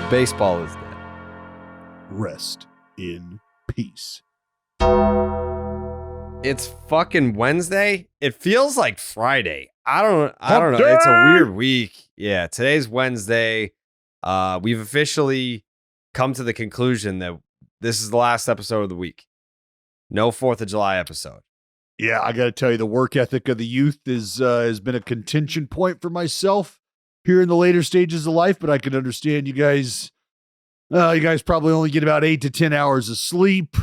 Baseball is dead. Rest in peace. It's fucking Wednesday. It feels like Friday. I don't know. It's a weird week. Yeah, today's Wednesday. We've officially come to the conclusion that this is the last episode of the week. No 4th of July episode. Yeah, I got to tell you, the work ethic of the youth has been a contention point for myself here in the later stages of life, but I can understand you guys. You guys probably only get about 8 to 10 hours of sleep.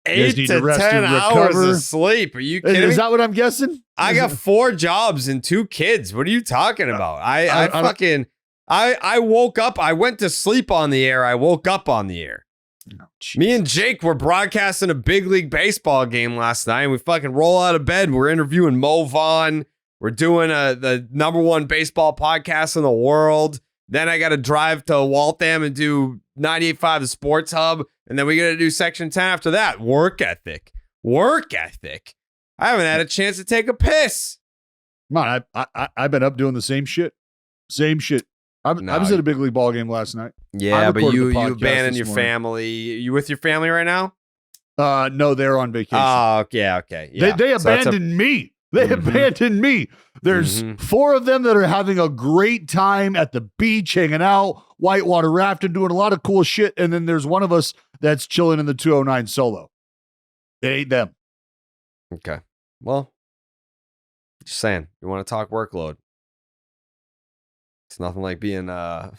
8 to 10 hours of sleep. Are you kidding me? Is that what I'm guessing? I got 4 jobs and 2 kids. What are you talking about? I woke up. I went to sleep on the air. I woke up on the air. Oh, me and Jake were broadcasting a big league baseball game last night. And we fucking roll out of bed. We're interviewing Vaughn. We're doing the #1 baseball podcast in the world. Then I got to drive to Waltham and do 98.5 The Sports Hub. And then we got to do Section 10 after that. Work ethic. I haven't had a chance to take a piss. Man, I've been up doing the same shit. I was at a big league ball game last night. Yeah, but you abandoned your family. You with your family right now? No, they're on vacation. Oh, okay. Yeah. They abandoned me. They abandoned me. There's 4 of them that are having a great time at the beach, hanging out, whitewater rafting, doing a lot of cool shit. And then there's one of us that's chilling in the 209 solo. It ain't them. Okay. Well, just saying, you want to talk workload. It's nothing like being a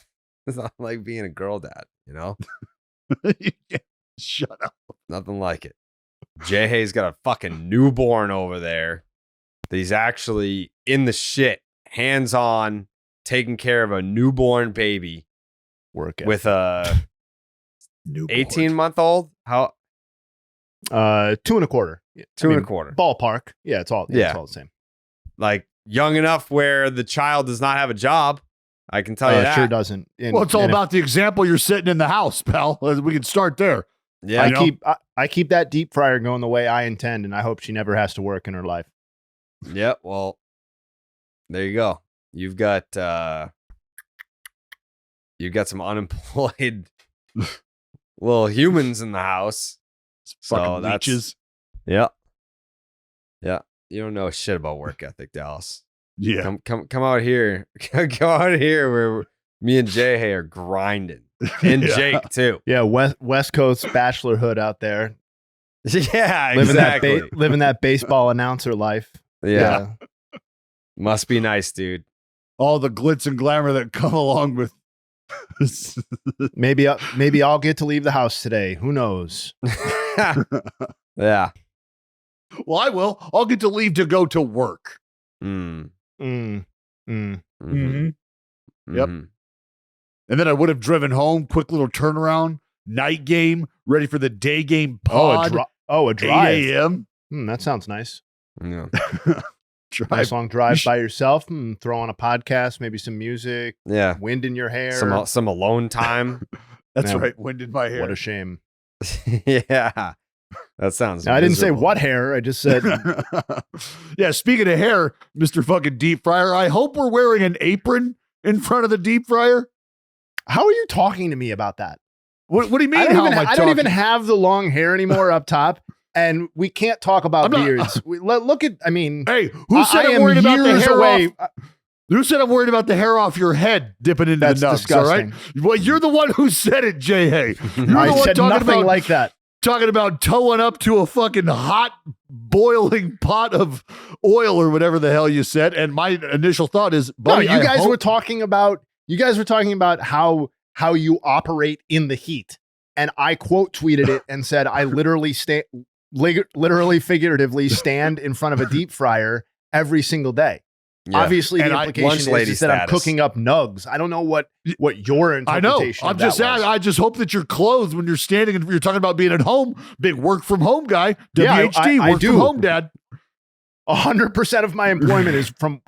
girl dad, you know? Yeah, shut up. Nothing like it. Jay's got a fucking newborn over there. He's actually in the shit, hands-on, taking care of a newborn baby. With a 18-month-old. How? 2 1/4. 2 1/4. Ballpark. Yeah, it's all the same. Like young enough where the child does not have a job. I can tell you that. Sure doesn't. It's all about the example you're setting in the house, pal. We can start there. Yeah, I keep that deep fryer going the way I intend, and I hope she never has to work in her life. Yeah, well, there you go. You've got some unemployed little humans in the house. So that's leeches. Yeah. You don't know shit about work ethic, Dallas. Yeah. Come out here. Go out here where me and Jay are grinding. And Jake too. Yeah, West Coast bachelorhood out there. Yeah, living that baseball announcer life. Yeah. Must be nice, dude. All the glitz and glamour that come along with maybe I'll get to leave the house today. Who knows? Yeah. Well, I will. I'll get to leave to go to work. Mm. Mm. Mm. Mm-hmm. Yep. And then I would have driven home. Quick little turnaround. Night game. Ready for the day game pod. A drive. 8 a.m. That sounds nice. Yeah. Nice long drive by yourself. Throw on a podcast, maybe some music. Yeah. Wind in your hair. Some alone time. That's right. Wind in my hair. What a shame. Yeah. That sounds I didn't say what hair. I just said. Yeah. Speaking of hair, Mr. fucking deep fryer, I hope we're wearing an apron in front of the deep fryer. How are you talking to me about that? What do you mean? I don't even have the long hair anymore up top. And we can't talk about beards. Look at, hey, who said I'm worried about the hair away? Who said I'm worried about the hair off your head dipping into the nugs? Disgusting. All right. Well, you're the one who said it, Jay. Hey, I said nothing like that. Talking about towing up to a fucking hot boiling pot of oil or whatever the hell you said. And my initial thought is, buddy, you guys were talking about how you operate in the heat. And I quote tweeted it and said, I literally figuratively stand in front of a deep fryer every single day. Yeah. Obviously, the implication is that I'm cooking up nugs. I don't know what your interpretation. I know. I just hope that you're clothed when you're standing and you're talking about being at home. Big work from home guy. WHD, I work do. from home, Dad. 100% of my employment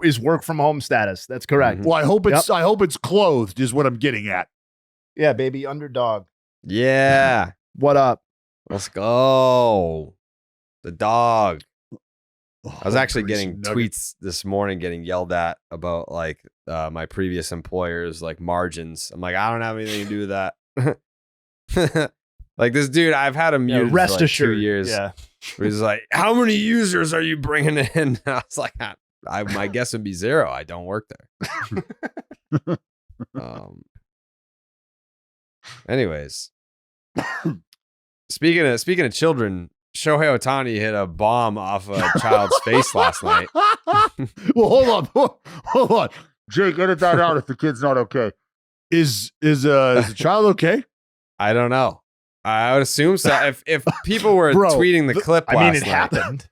is work from home status. That's correct. Mm-hmm. Well, I hope it's clothed is what I'm getting at. Yeah, baby, underdog. Yeah. What up? Let's go. The dog. I was actually getting tweets this morning getting yelled at about like my previous employer's like margins. I'm like, I don't have anything to do with that. Like this dude, I've had him use rest for like assured. 2 years. Yeah. He's like, how many users are you bringing in? I was like, my guess would be 0. I don't work there. Anyways, speaking of children, Shohei Ohtani hit a bomb off a child's face last night. Well, hold on. Jake, edit that out if the kid's not okay. Is the child okay? I don't know. I would assume so. If people were tweeting the clip last night. Happened.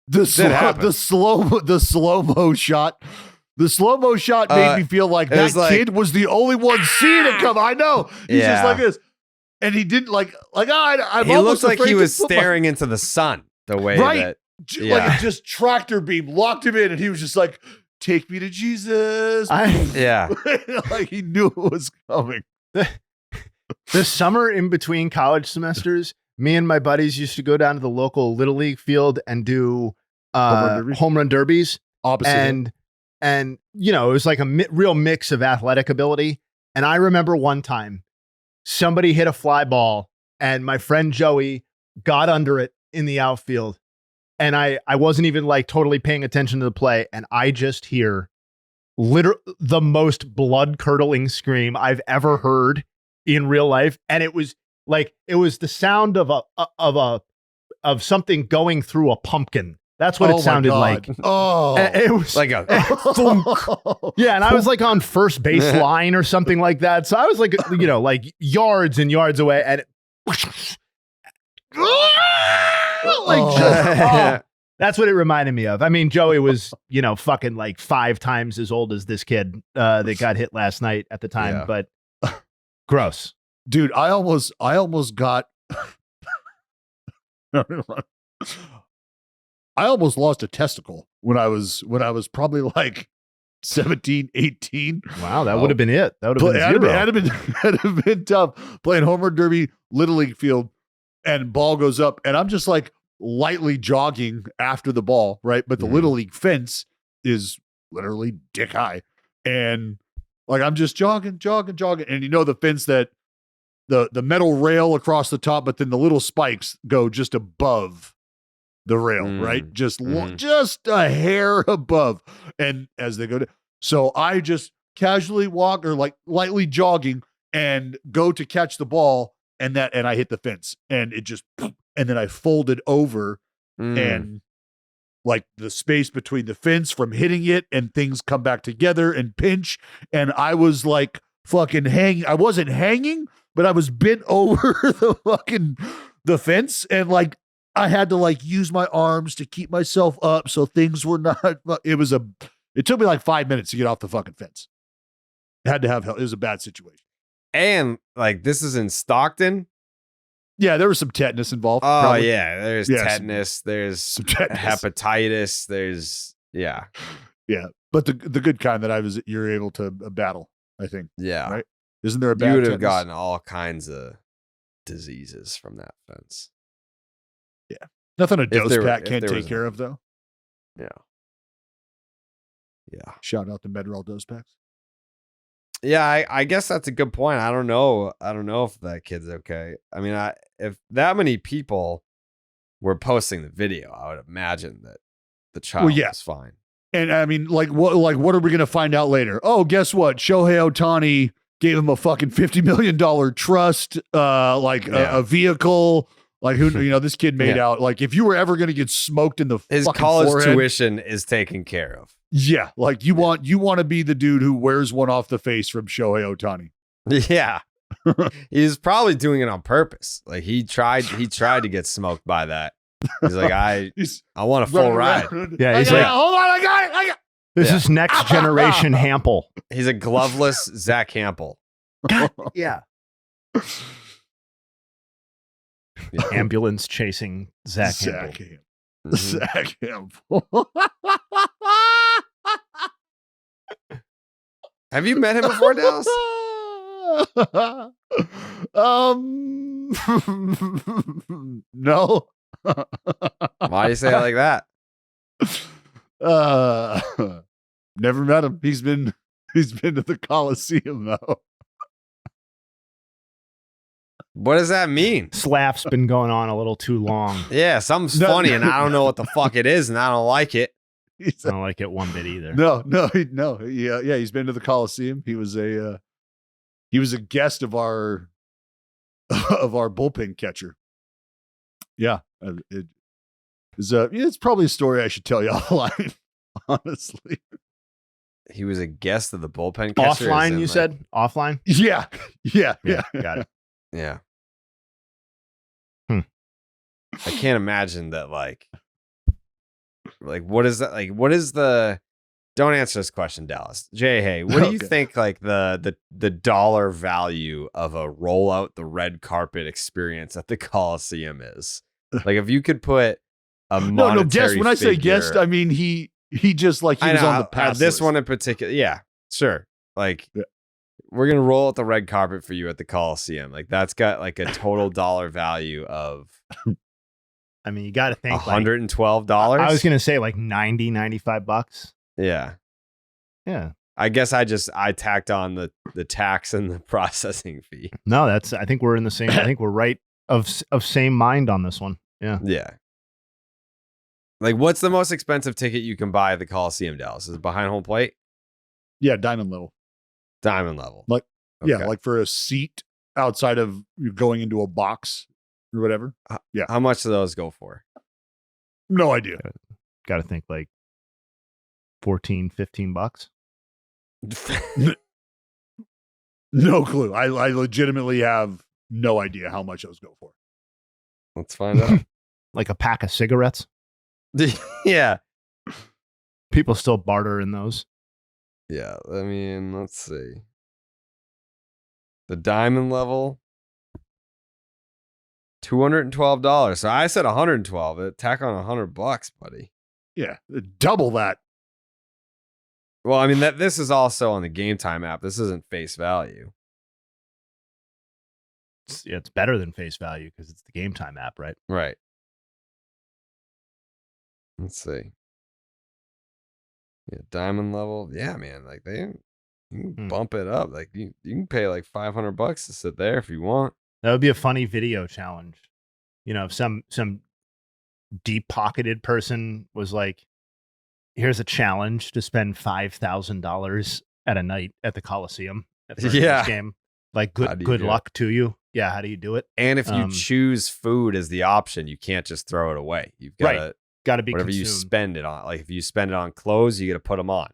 The slow-mo shot. The slow-mo shot made me feel like that kid was the only one seeing it come. I know. He's just like this. And he didn't he looked like he was staring into the sun the way that. Like it just tractor beam locked him in, and he was just like, take me to Jesus. Like he knew it was coming. The summer in between college semesters, me and my buddies used to go down to the local Little League field and do home run derbies. Opposite. And you know, it was like a real mix of athletic ability. And I remember one time somebody hit a fly ball and my friend Joey got under it in the outfield. And I wasn't even like totally paying attention to the play. And I just hear the most blood curdling scream I've ever heard in real life. And it was the sound of something going through a pumpkin. That's what it sounded like. Oh, it was like a yeah. And I was like on first base line or something like that. So I was like, you know, like yards and yards away, and that's what it reminded me of. I mean, Joey was, you know, fucking like 5 times as old as this kid that got hit last night at the time, but gross. Dude, I almost got I almost lost a testicle when I was probably like 17, 18. Wow, that would have been it. That would have been zero. It'd have been tough playing home run derby, Little League field, and ball goes up, and I'm just like lightly jogging after the ball, right? But the Little League fence is literally dick high, and like I'm just jogging, and you know the fence that the metal rail across the top, but then the little spikes go just above the rail, right? Just a hair above. And as they go to, so I just casually walk or like lightly jogging and go to catch the ball, and I hit the fence, and it just, and then I folded over, and like the space between the fence from hitting it and things come back together and pinch. And I was like fucking hanging. I wasn't hanging, but I was bent over the fence, and like I had to like use my arms to keep myself up so things were not. It took me like 5 minutes to get off the fucking fence. I had to have help. It was a bad situation. And like this is in Stockton. Yeah, there was some tetanus involved. Oh probably. yeah, there's tetanus. There's some hepatitis. There's yeah. But the good kind that you're able to battle. I think. Yeah. Right. Isn't there a bad? You would have gotten all kinds of diseases from that fence. Yeah. Nothing a dose pack can't take care of, though. Yeah. Shout out to Medrol dose packs. Yeah, I guess that's a good point. I don't know if that kid's okay. I mean, if that many people were posting the video, I would imagine that the child is fine. And I mean, what are we gonna find out later? Oh, guess what? Shohei Ohtani gave him a fucking $50 million trust, a vehicle. Like who, this kid made out like if you were ever going to get smoked in the his fucking college forehead, tuition is taken care of. Yeah, like you want to be the dude who wears one off the face from Shohei Ohtani. Yeah, he's probably doing it on purpose. Like he tried to get smoked by that. He's like, I want a full ride. Yeah, he's like, hold on, I got it. This is next generation Hampel. He's a gloveless Zach Hampel. Yeah. Ambulance chasing Zach Hampel. Zach Hampel. Have you met him before, Dallas? No. Why do you say it like that? Never met him. He's been to the Coliseum though. What does that mean? Slap's been going on a little too long. Yeah, something's funny, and I don't know what the fuck it is, and I don't like it. I don't like it one bit either. No. Yeah. He's been to the Coliseum. He was a guest of our bullpen catcher. Yeah, it's probably a story I should tell you offline. Honestly, he was a guest of the bullpen catcher. Offline, you said offline. Yeah. Got it. Yeah. I can't imagine that. Like, what is that? Like, what is the? Don't answer this question, Dallas. Jay, hey, what do you think? Like the dollar value of a roll out the red carpet experience at the Coliseum is. Like, if you could put a monetary guest. When I say figure- guest, I mean he just like he was on the pass. This list. one in particular, yeah, sure. Like, we're gonna roll out the red carpet for you at the Coliseum. Like, that's got like a total dollar value of. I mean, you got to think $112. I was gonna say like $95. Yeah. Yeah. I guess I tacked on the tax and the processing fee. No, I think we're in the same. I think we're right of same mind on this one. Yeah. Yeah. Like, what's the most expensive ticket you can buy at the Coliseum, Dallas? Is it behind home plate? Yeah, diamond level. Diamond level. Like, Okay. yeah, like for a seat outside of going into a box or whatever. Yeah. How much do those go for? No idea. Got to think like $14-15. No clue. I legitimately have no idea how much those go for. Let's find out. Like a pack of cigarettes. Yeah. People still barter in those. Yeah. I mean, let's see. The diamond level, $212. So I said $112. Tack on $100, buddy. Yeah, double that. Well, I mean, this is also on the Game Time app. This isn't face value. It's better than face value because it's the Game Time app, right? Right. Let's see. Yeah, diamond level. Yeah, man. Like you can bump it up. Like you can pay like $500 to sit there if you want. That would be a funny video challenge. You know, if some deep pocketed person was like, "Here's a challenge to spend $5,000 at a night at the Coliseum for this game." Like, good luck to you. Yeah, how do you do it? And if you choose food as the option, you can't just throw it away. You've got to be whatever consumed. you spend it on. Like if you spend it on clothes, you got to put them on.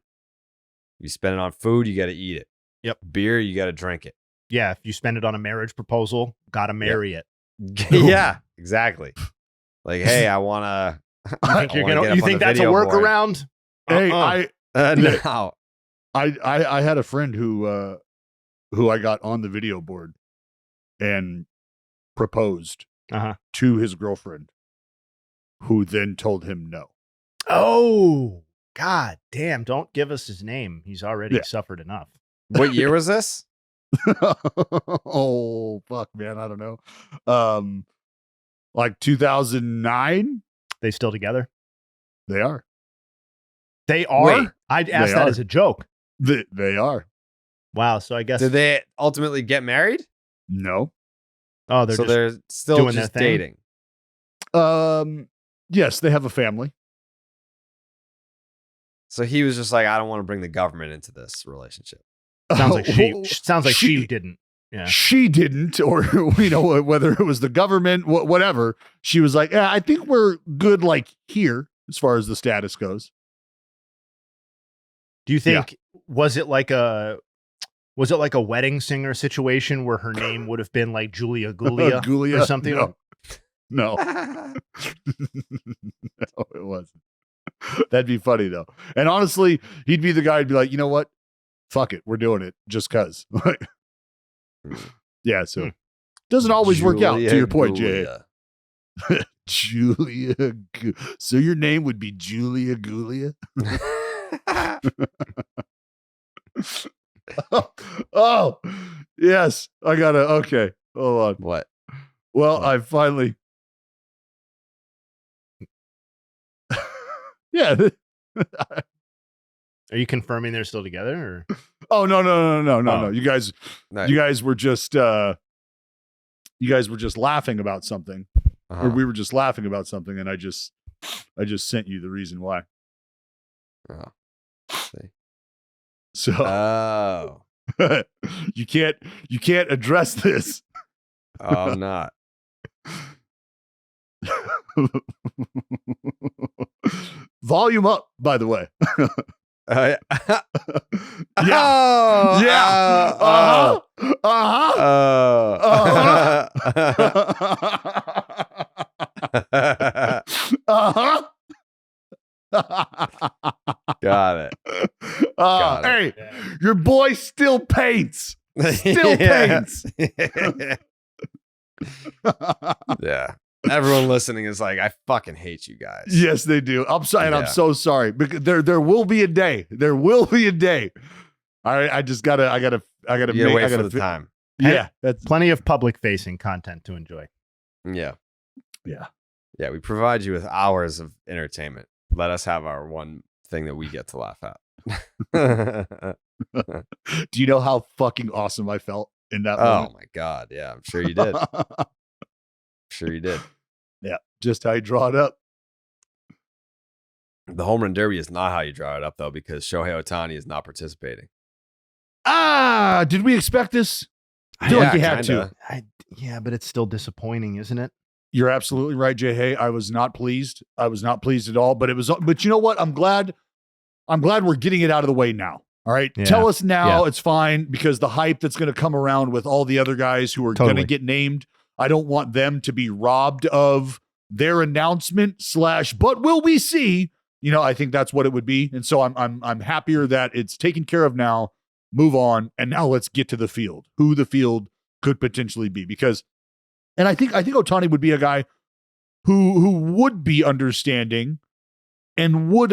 If you spend it on food, you got to eat it. Yep. Beer, you got to drink it. Yeah, if you spend it on a marriage proposal, got to marry it. Yeah, exactly. Like, hey, I want to. You think that's a workaround? Hey, no. I had a friend who I got on the video board and proposed to his girlfriend, who then told him no. Oh, God damn. Don't give us his name. He's already suffered enough. What year was this? Oh, fuck, man. I don't know. Like 2009? They still together? They are. They are? Wait, I'd ask that as a joke. They are. Wow. So I guess. Did they ultimately get married? No. Oh, they're still doing just their thing? dating. Yes, they have a family. So he was just like, I don't want to bring the government into this relationship. Sounds like she didn't. Yeah. She didn't, or whether it was the government, whatever. She was like, yeah, I think we're good, like here as far as the status goes. Do you think was it like a wedding singer situation where her name would have been like Julia Gulia or something? No, it wasn't. That'd be funny though. And honestly, he'd be the guy who'd be like, you know what? Fuck it, we're doing it just cause. Yeah, so doesn't always work out. To your point, Jay. Julia. So your name would be Julia Gulia. Oh, yes. I gotta. Okay, hold on. What? Well, I finally. Yeah. Are you confirming they're still together? Or? Oh no. You guys were just laughing about something. Or we were just laughing about something, and I just sent you the reason why. Oh. See. So you can't address this. Oh, I'm not. Volume up, by the way. Yeah. Yeah. Oh, Got it. Hey, your boy still paints. Still paints. Yeah. Everyone listening is like, I fucking hate you guys. Yes, they do. I'm sorry. I'm so sorry. Because there will be a day. There will be a day. All right. I gotta wait for the time. Yeah. That's Plenty of public facing content to enjoy. Yeah. Yeah. Yeah. We provide you with hours of entertainment. Let us have our one thing that we get to laugh at. Do you know how fucking awesome I felt in that moment? Oh my God. Yeah. I'm sure you did. Sure you did. Yeah. Just how you draw it up. The home run derby is not how you draw it up, though, because Shohei Ohtani is not participating. Did we expect this? I feel like you had to. Yeah, but it's still disappointing, isn't it? You're absolutely right, Jay. Hey, I was not pleased. I was not pleased at all. But but you know what? I'm glad we're getting it out of the way now. All right. Yeah. Tell us now. It's fine, because the hype that's going to come around with all the other guys who are going to get named, I don't want them to be robbed of their announcement / but will we see? I think that's what it would be. And so I'm happier that it's taken care of now. Move on. And now let's get to the field, who the field could potentially be, because, and I think Ohtani would be a guy who would be understanding and would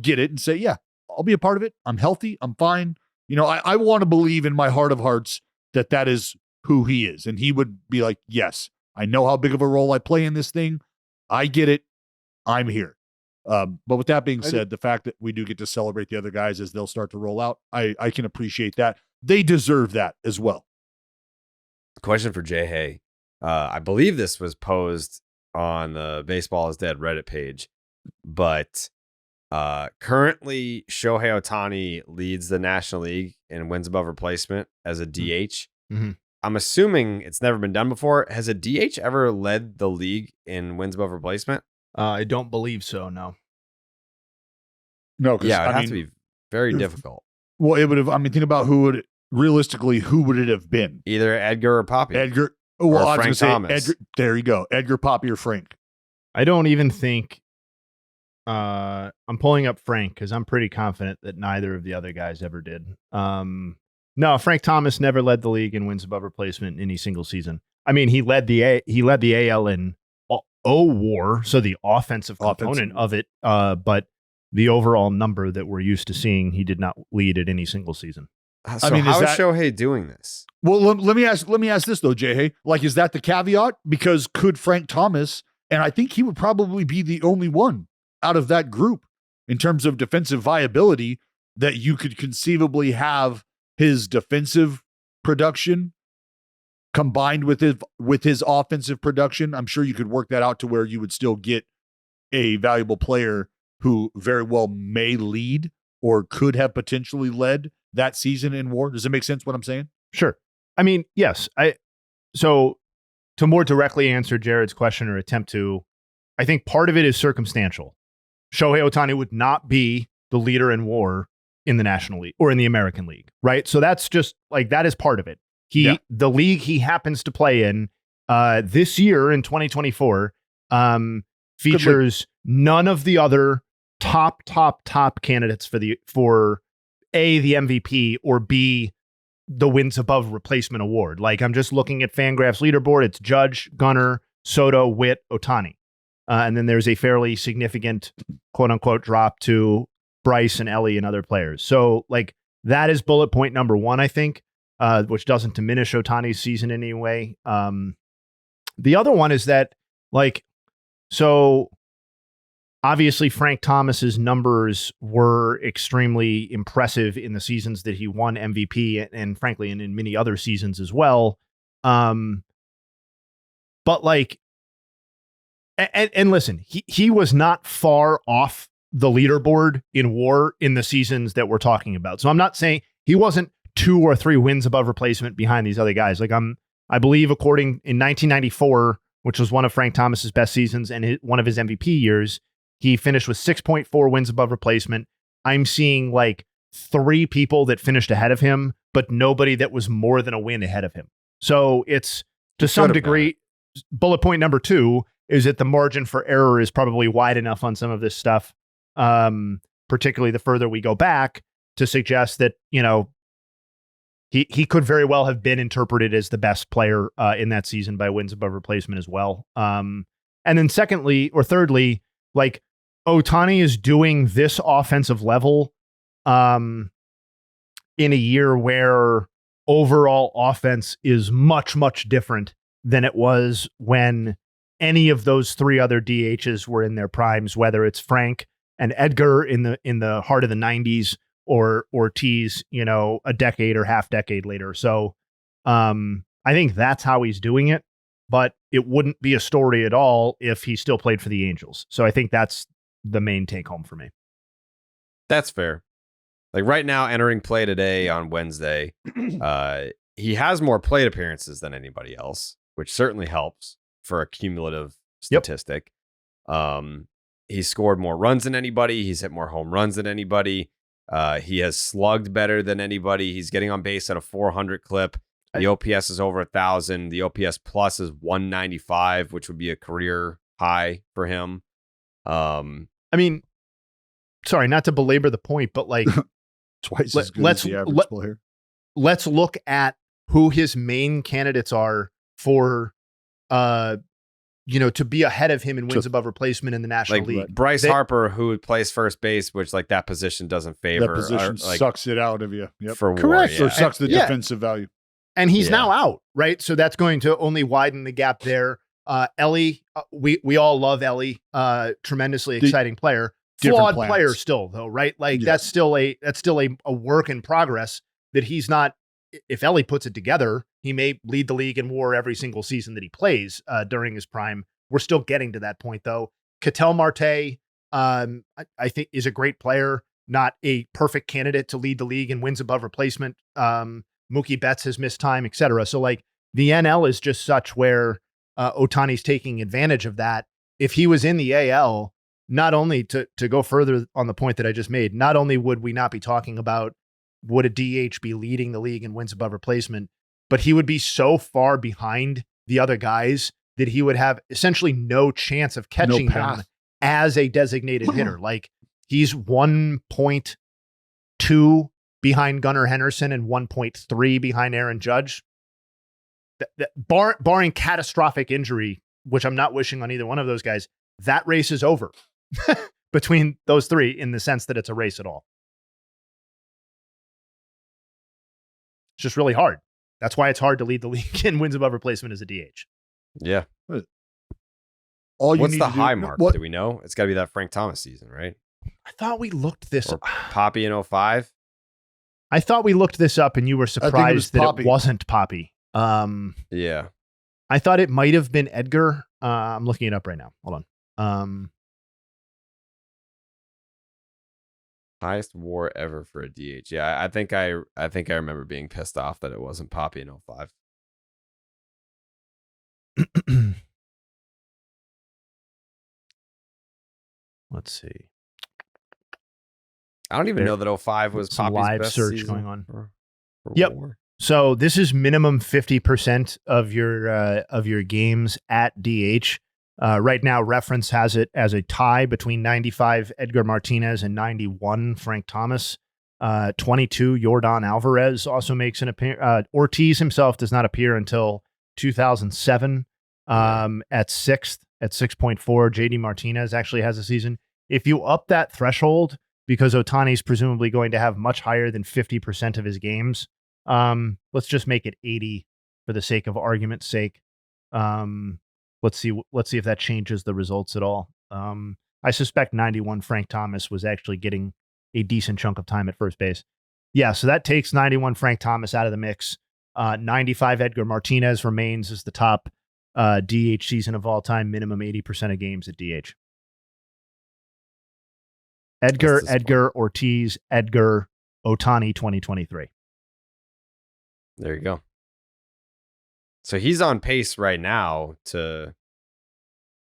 get it and say, yeah, I'll be a part of it. I'm healthy. I'm fine. I want to believe in my heart of hearts that is who he is. And he would be like, yes, I know how big of a role I play in this thing. I get it. I'm here. But with that being said, the fact that we do get to celebrate the other guys as they'll start to roll out, I can appreciate that. They deserve that as well. Question for Jay Hay. I believe this was posed on the Baseball is Dead Reddit page, but currently Shohei Ohtani leads the National League in wins above replacement as a DH. Mm-hmm. I'm assuming it's never been done before. Has a DH ever led the league in wins above replacement? I don't believe so. No. No, yeah, it'd have to be very difficult. Well, it would have. Think about who would it have been? Either Edgar or Poppy. Edgar. Well, or Frank Thomas. Edgar, there you go. Edgar, Poppy, or Frank. I don't even think. I'm pulling up Frank because I'm pretty confident that neither of the other guys ever did. No, Frank Thomas never led the league in wins above replacement in any single season. He led the AL in WAR, so the offensive component of it. But the overall number that we're used to seeing, he did not lead at any single season. So how is Shohei doing this? Well, let me ask this though, Jay. Is that the caveat? Because could Frank Thomas, and I think he would probably be the only one out of that group in terms of defensive viability that you could conceivably have his defensive production combined with his offensive production. I'm sure you could work that out to where you would still get a valuable player who very well may lead or could have potentially led that season in WAR. Does it make sense what I'm saying? Sure. Yes. So to more directly answer Jared's question or attempt to, I think part of it is circumstantial. Shohei Ohtani would not be the leader in WAR in the National League or in the American League, right? So that's just that is part of it. The league he happens to play in this year in 2024 features none of the other top candidates for A, the MVP, or B, the wins above replacement award. I'm just looking at Fangraphs leaderboard. It's Judge, Gunnar, Soto, Witt, Ohtani. And then there's a fairly significant quote unquote drop to Bryce and Elly and other players. So that is bullet point number one, I think, which doesn't diminish Ohtani's season in any way. The other one is that so obviously, Frank Thomas's numbers were extremely impressive in the seasons that he won MVP, and frankly, and in many other seasons as well. But like, and listen, he was not far off the leaderboard in WAR in the seasons that we're talking about. So I'm not saying he wasn't 2 or 3 wins above replacement behind these other guys. Like I believe according in 1994, which was one of Frank Thomas's best seasons and one of his MVP years, he finished with 6.4 wins above replacement. I'm seeing like 3 people that finished ahead of him, but nobody that was more than a win ahead of him. So it's to some degree, bullet point number 2 is that the margin for error is probably wide enough on some of this stuff, particularly the further we go back, to suggest that, you know, he could very well have been interpreted as the best player in that season by wins above replacement as well. And then thirdly, like Ohtani is doing this offensive level in a year where overall offense is much, much different than it was when any of those 3 other DHs were in their primes, whether it's Frank and Edgar in the heart of the 90s or Ortiz, you know, a decade or half decade later. So I think that's how he's doing it, but it wouldn't be a story at all if he still played for the Angels. So I think that's the main take home for me. That's fair. Like right now, entering play today on Wednesday, he has more plate appearances than anybody else, which certainly helps for a cumulative statistic. He scored more runs than anybody. He's hit more home runs than anybody. He has slugged better than anybody. He's getting on base at a 400 clip. The OPS is over 1,000. The OPS plus is 195, which would be a career high for him. Uh, I mean, sorry, not to belabor the point, but like twice as good as the average player. Let's look at who his main candidates are for, you know, to be ahead of him in wins above replacement in the National League. Bryce Harper, who plays first base, which like that position doesn't favor. That position sucks it out of you. Yep. For correct. WAR, or sucks the defensive value. And he's now out, right? So that's going to only widen the gap there. Elly, we all love Elly, tremendously exciting player. Flawed player still, though, right? Like that's still a work in progress that he's not. If Elly puts it together, he may lead the league in WAR every single season that he plays during his prime. We're still getting to that point, though. Ketel Marte, I think, is a great player, not a perfect candidate to lead the league in wins above replacement. Mookie Betts has missed time, etc. So, like, the NL is just such where Ohtani's taking advantage of that. If he was in the AL, not only to go further on the point that I just made, not only would we not be talking about would a DH be leading the league in wins above replacement, but he would be so far behind the other guys that he would have essentially no chance of catching him as a designated hitter. Like he's 1.2 behind Gunnar Henderson and 1.3 behind Aaron Judge. Barring catastrophic injury, which I'm not wishing on either one of those guys, that race is over between those 3 in the sense that it's a race at all. It's just really hard. That's why it's hard to lead the league in wins above replacement as a DH. Yeah. What's the high mark? Do we know? It's got to be that Frank Thomas season, right? I thought we looked this up. Poppy in 05? I thought we looked this up and you were surprised that it wasn't Poppy. Yeah. I thought it might have been Edgar. I'm looking it up right now. Hold on. Highest WAR ever for a DH. Yeah, I think I remember being pissed off that it wasn't Poppy in 05. Let's see. I don't even know that 05 was Poppy's live best search season going on. For yep. WAR. So this is minimum 50% of your games at DH. Right now, Reference has it as a tie between 95 Edgar Martinez and 91 Frank Thomas. 22 Yordan Alvarez also makes an appearance. Ortiz himself does not appear until 2007 at 6th at 6.4. JD Martinez actually has a season. If you up that threshold, because Ohtani's presumably going to have much higher than 50% of his games, let's just make it 80 for the sake of argument's sake. Let's see if that changes the results at all. I suspect 91 Frank Thomas was actually getting a decent chunk of time at first base. Yeah, so that takes 91 Frank Thomas out of the mix. 95 Edgar Martinez remains as the top DH season of all time, minimum 80% of games at DH. Edgar, Ortiz, Edgar, Ohtani 2023. There you go. So he's on pace right now to,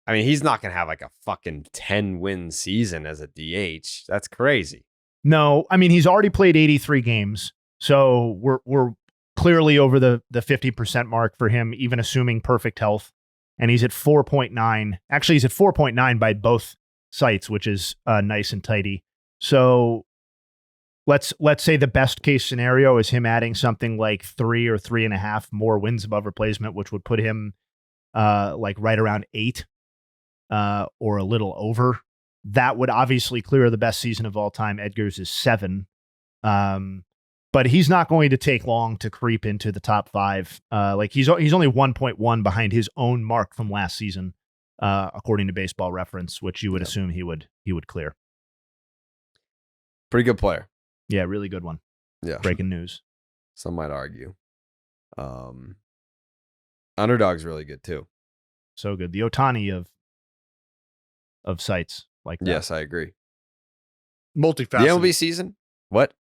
I mean, he's not going to have like a fucking 10-win season as a DH. That's crazy. No, I mean, he's already played 83 games. So we're clearly over the 50% mark for him, even assuming perfect health. And he's at 4.9. Actually, he's at 4.9 by both sites, which is nice and tidy. So let's say the best case scenario is him adding something like 3 or 3.5 more wins above replacement, which would put him like right around 8 or a little over. That would obviously clear the best season of all time. Edgar's is 7. But he's not going to take long to creep into the top 5. Like he's only 1.1 behind his own mark from last season, according to Baseball Reference, which you would assume he would clear. Pretty good player. Yeah, really good one. Yeah. Breaking news. Some might argue. Underdog's really good too. So good. The Ohtani of sites like that. Yes, I agree. Multifaceted. The MLB season? What?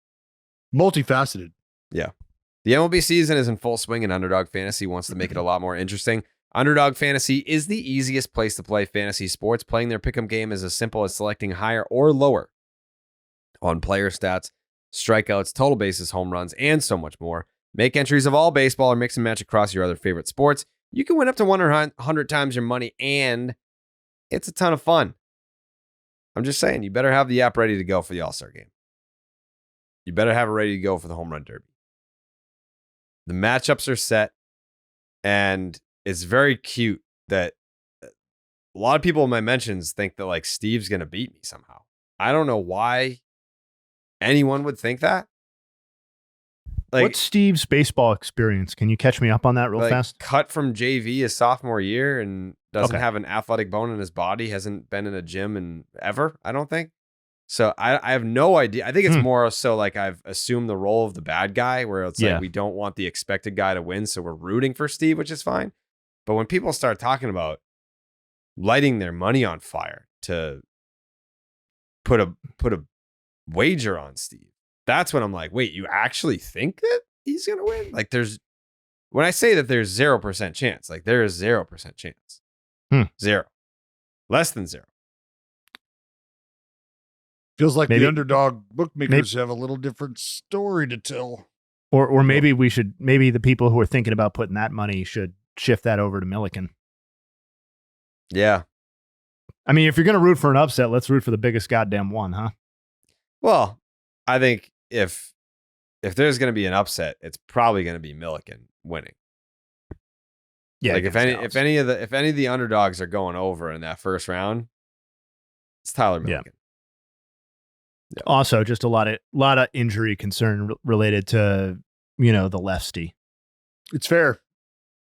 Multifaceted. Yeah. The MLB season is in full swing, and Underdog Fantasy wants to make it a lot more interesting. Underdog Fantasy is the easiest place to play fantasy sports. Playing their pick'em game is as simple as selecting higher or lower on player stats, strikeouts, total bases, home runs, and so much more. Make entries of all baseball or mix and match across your other favorite sports. You can win up to 100 times your money, and it's a ton of fun. I'm just saying, you better have the app ready to go for the All-Star game. You better have it ready to go for the Home Run Derby. The matchups are set, and it's very cute that a lot of people in my mentions think that like Steve's going to beat me somehow. I don't know why anyone would think that. Like, what's Steve's baseball experience? Can you catch me up on that real fast? Cut from JV his sophomore year and doesn't Okay. have an athletic bone in his body, hasn't been in a gym in ever, I don't think. So I have no idea. I think it's more so like I've assumed the role of the bad guy where it's like we don't want the expected guy to win, so we're rooting for Steve, which is fine. But when people start talking about lighting their money on fire to put a wager on Steve, that's when I'm like, wait, you actually think that he's going to win? Like when I say that there's 0% chance, like there is 0% chance. 0. Less than 0. Feels like the underdog bookmakers have a little different story to tell. Or maybe maybe the people who are thinking about putting that money should shift that over to Milliken. Yeah. I mean, if you're going to root for an upset, let's root for the biggest goddamn one, huh? Well, I think if there's going to be an upset, it's probably going to be Milliken winning. Yeah. Like if any of the underdogs are going over in that first round, it's Tyler Milliken. Yeah. Also, just a lot of injury concern related to, the lefty. It's fair.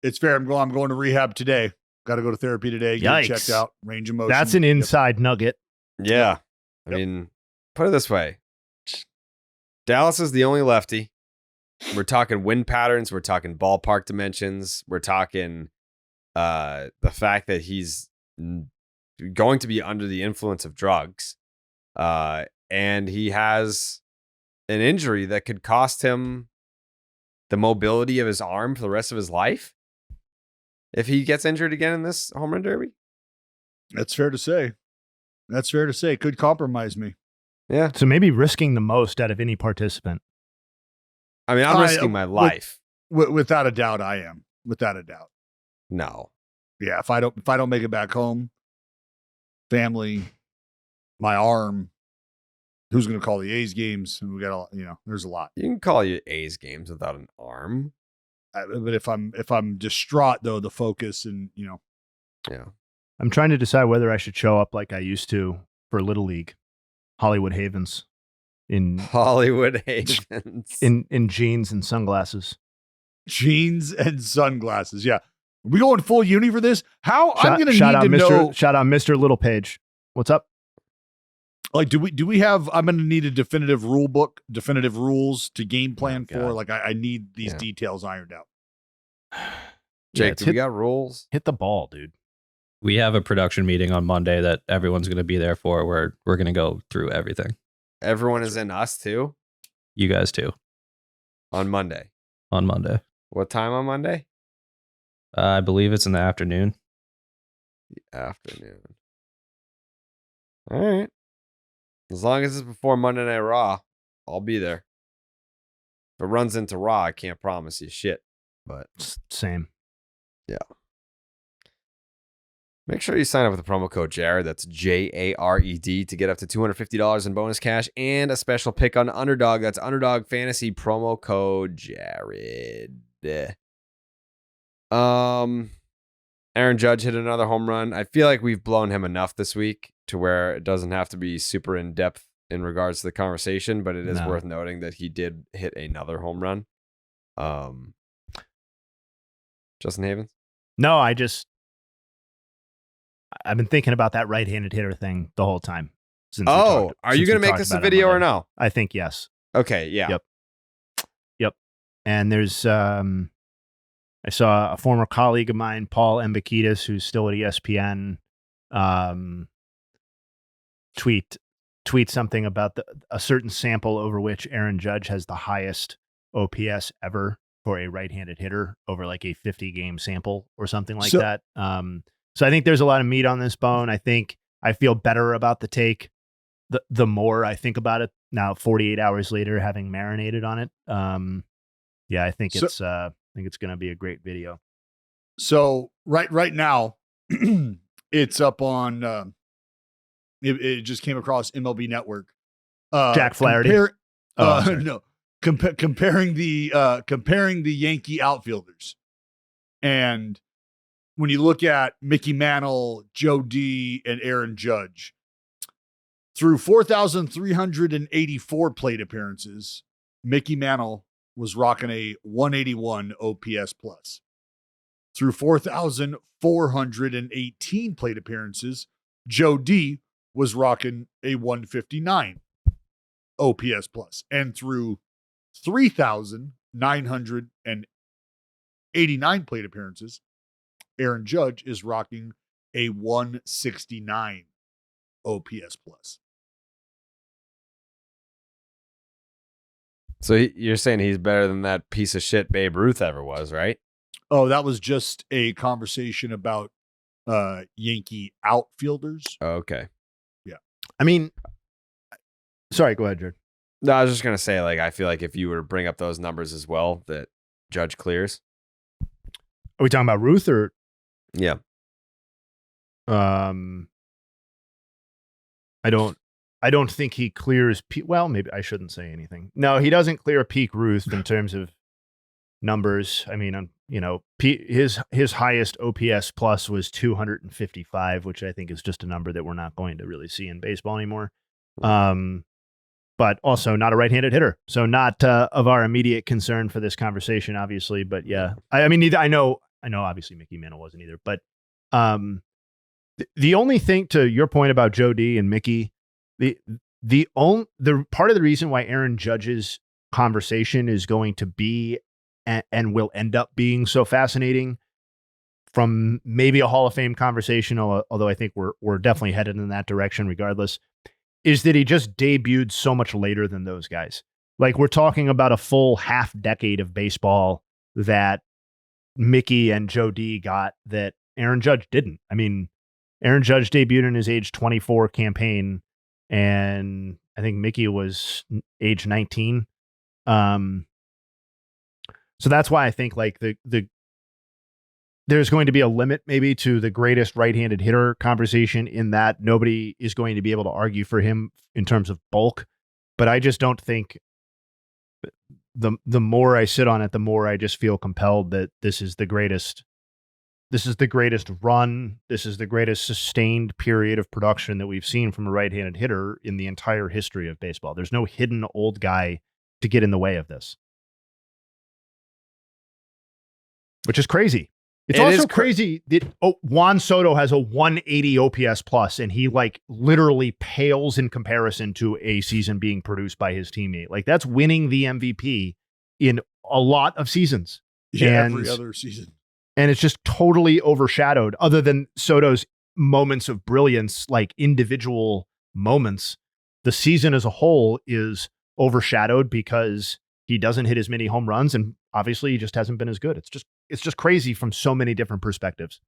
I'm going to rehab today. Got to go to therapy today. Get checked out. Range of motion. That's an inside nugget. Yeah. I mean, put it this way. Dallas is the only lefty. We're talking wind patterns. We're talking ballpark dimensions. We're talking the fact that he's going to be under the influence of drugs. And he has an injury that could cost him the mobility of his arm for the rest of his life if he gets injured again in this home run derby. That's fair to say. Could compromise me. Yeah. So maybe risking the most out of any participant. I mean, I'm risking my life. Without a doubt, I am. Without a doubt. No. Yeah. If I don't make it back home, family, my arm. Who's going to call the A's games? And we got there's a lot. You can call your A's games without an arm. But if I'm distraught though, the focus and Yeah. I'm trying to decide whether I should show up like I used to for Little League, Hollywood Havens, in jeans and sunglasses. Jeans and sunglasses. Yeah. Are we going full uni for this? I'm going to need shout out to Mr. know. Shout out Mr. Little Page. What's up? Like, do we have? I'm going to need a definitive rule book, definitive rules to game plan for. Like, I need these details ironed out. Jake, do we got rules? Hit the ball, dude. We have a production meeting on Monday that everyone's going to be there for, where we're going to go through everything. Everyone is in us too? You guys too. On Monday. What time on Monday? I believe it's in the afternoon. The afternoon. All right. As long as it's before Monday Night Raw, I'll be there. If it runs into Raw, I can't promise you shit. But same. Yeah. Make sure you sign up with the promo code Jared. That's JARED to get up to $250 in bonus cash and a special pick on Underdog. That's Underdog Fantasy promo code Jared. Aaron Judge hit another home run. I feel like we've blown him enough this week to where it doesn't have to be super in depth in regards to the conversation, but it is worth noting that he did hit another home run. Justin Havens? No, I've been thinking about that right-handed hitter thing the whole time. Are you going to make this a video or no? I think yes. Okay, yeah. Yep. And there's I saw a former colleague of mine, Paul Mbakidis, who's still at ESPN, tweet something about a certain sample over which Aaron Judge has the highest OPS ever for a right-handed hitter over like a 50-game sample or something like that. So I think there's a lot of meat on this bone. I think I feel better about the take the more I think about it now, 48 hours later, having marinated on it. I think it's going to be a great video. So right now, it's up on. It just came across MLB Network. Jack Flaherty. Comparing the Yankee outfielders, and when you look at Mickey Mantle, Joe D, and Aaron Judge, through 4,384 plate appearances, Mickey Mantle was rocking a 181 OPS plus. Through 4,418 plate appearances, Joe D was rocking a 159 OPS plus. And through 3,989 plate appearances, Aaron Judge is rocking a 169 OPS plus. So you're saying he's better than that piece of shit Babe Ruth ever was, right? Oh, that was just a conversation about Yankee outfielders. Oh, okay. Yeah. I mean, sorry, go ahead, Jared. No, I was just going to say, like, I feel like if you were to bring up those numbers as well, that Judge clears. Are we talking about Ruth or? Yeah. I don't think he clears. Well, maybe I shouldn't say anything. No, he doesn't clear peak Ruth in terms of numbers. I mean, his highest OPS plus was 255, which I think is just a number that we're not going to really see in baseball anymore. But also not a right-handed hitter, so not of our immediate concern for this conversation, obviously. But yeah, I mean, neither. I know. Obviously, Mickey Mantle wasn't either. But the only thing, to your point about Joe D and Mickey, the part of the reason why Aaron Judge's conversation is going to be and will end up being so fascinating, from maybe a Hall of Fame conversation, although I think we're definitely headed in that direction regardless, is that he just debuted so much later than those guys. Like, we're talking about a full half decade of baseball that Mickey and Joe D got that Aaron Judge didn't. I mean, Aaron Judge debuted in his age 24 campaign, and I think Mickey was age 19. So that's why I think like there's going to be a limit maybe to the greatest right-handed hitter conversation, in that nobody is going to be able to argue for him in terms of bulk. But I just don't think, the more I sit on it, the more I just feel compelled that this is the greatest run. This is the greatest sustained period of production that we've seen from a right-handed hitter in the entire history of baseball. There's no hidden old guy to get in the way of this, which is crazy. It's also crazy that Juan Soto has a 180 OPS plus, and he like literally pales in comparison to a season being produced by his teammate. Like that's winning the MVP in a lot of seasons. Yeah, every other season. And it's just totally overshadowed, other than Soto's moments of brilliance, like individual moments. The season as a whole is overshadowed because he doesn't hit as many home runs, and obviously he just hasn't been as good. It's just crazy from so many different perspectives.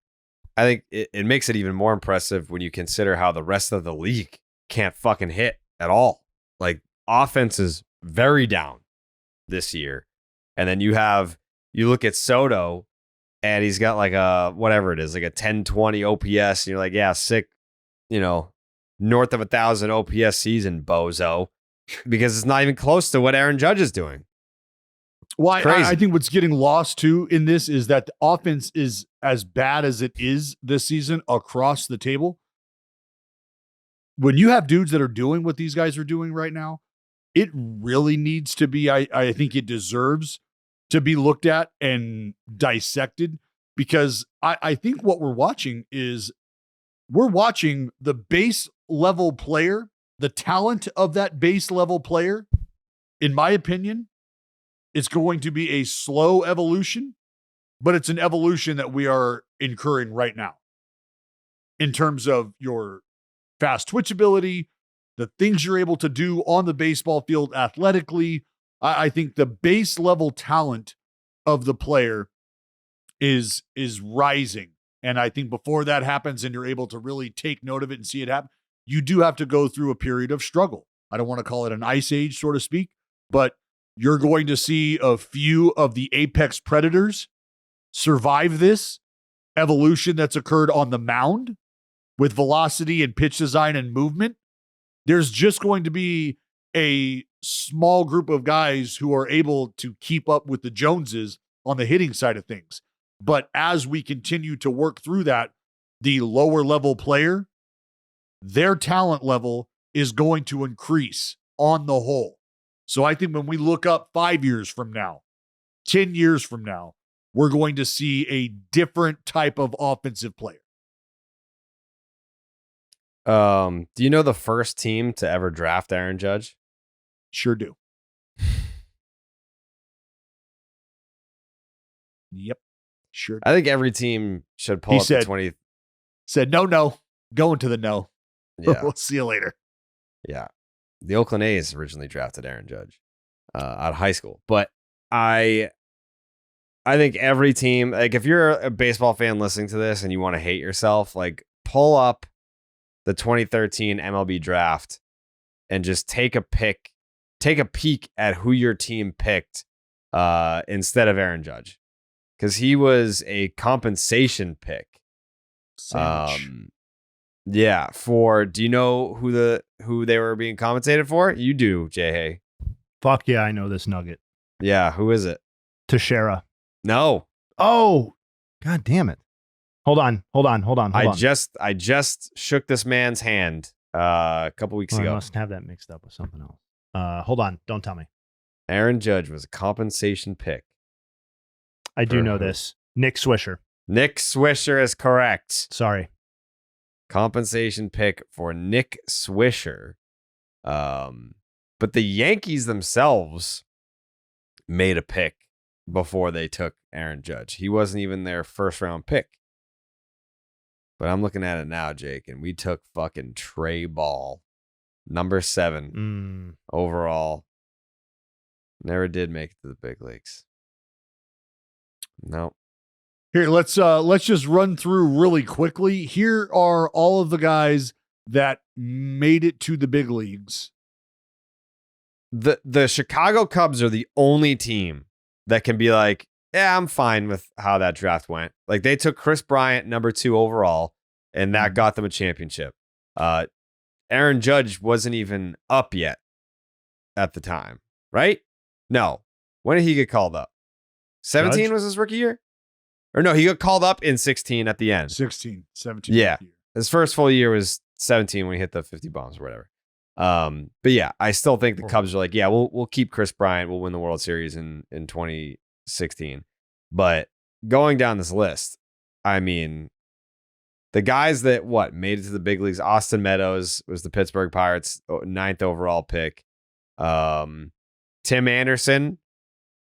I think it makes it even more impressive when you consider how the rest of the league can't fucking hit at all. Like offense is very down this year. And then you look at Soto and he's got like a, whatever it is, like a 1020 OPS. And you're like, yeah, sick, north of 1,000 OPS season, bozo, because it's not even close to what Aaron Judge is doing. Well, I think what's getting lost too in this is that the offense is as bad as it is this season across the table. When you have dudes that are doing what these guys are doing right now, it really needs to be, I think it deserves to be looked at and dissected, because I think what we're watching is the base level player, the talent of that base level player, in my opinion, it's going to be a slow evolution, but it's an evolution that we are incurring right now in terms of your fast twitch ability, the things you're able to do on the baseball field athletically. I think the base level talent of the player is rising. And I think before that happens and you're able to really take note of it and see it happen, you do have to go through a period of struggle. I don't want to call it an ice age, so to speak, but you're going to see a few of the apex predators survive this evolution that's occurred on the mound with velocity and pitch design and movement. There's just going to be a small group of guys who are able to keep up with the Joneses on the hitting side of things. But as we continue to work through that, the lower level player, their talent level is going to increase on the whole. So I think when we look up 5 years from now, 10 years from now, we're going to see a different type of offensive player. Do you know the first team to ever draft Aaron Judge? Sure do. Yep. Sure. I think every team should pull up the 20th. Said, no, going to the no. Yeah. We'll see you later. Yeah. The Oakland A's originally drafted Aaron Judge out of high school. But I think every team, like if you're a baseball fan listening to this and you want to hate yourself, like pull up the 2013 MLB draft and just take a peek at who your team picked instead of Aaron Judge. Because he was a compensation pick. Yeah, do you know who they were being compensated for? You do, Jay Hay. Fuck yeah, I know this nugget. Yeah, who is it? Teixeira. No. Oh, God damn it. Hold on. I just shook this man's hand a couple weeks ago. I must have that mixed up with something else. Hold on, don't tell me. Aaron Judge was a compensation pick. I do know this. Nick Swisher. Nick Swisher is correct. Sorry. Compensation pick for Nick Swisher. But the Yankees themselves made a pick before they took Aaron Judge. He wasn't even their first round pick. But I'm looking at it now, Jake, and we took fucking Trey Ball, number 7 overall. Never did make it to the big leagues. No. Here, let's just run through really quickly. Here are all of the guys that made it to the big leagues. The Chicago Cubs are the only team that can be like, yeah, I'm fine with how that draft went. Like they took Chris Bryant, number 2 overall, and that got them a championship. Aaron Judge wasn't even up yet at the time, right? No. When did he get called up? 17 Judge? Was his rookie year? Or no, he got called up in 16 at the end. 17. Yeah. His first full year was 17 when he hit the 50 bombs or whatever. But yeah, I still think the Cubs are like, yeah, we'll keep Chris Bryant. We'll win the World Series in 2016. But going down this list, I mean, the guys that made it to the big leagues. Austin Meadows was the Pittsburgh Pirates 9th overall pick. Tim Anderson,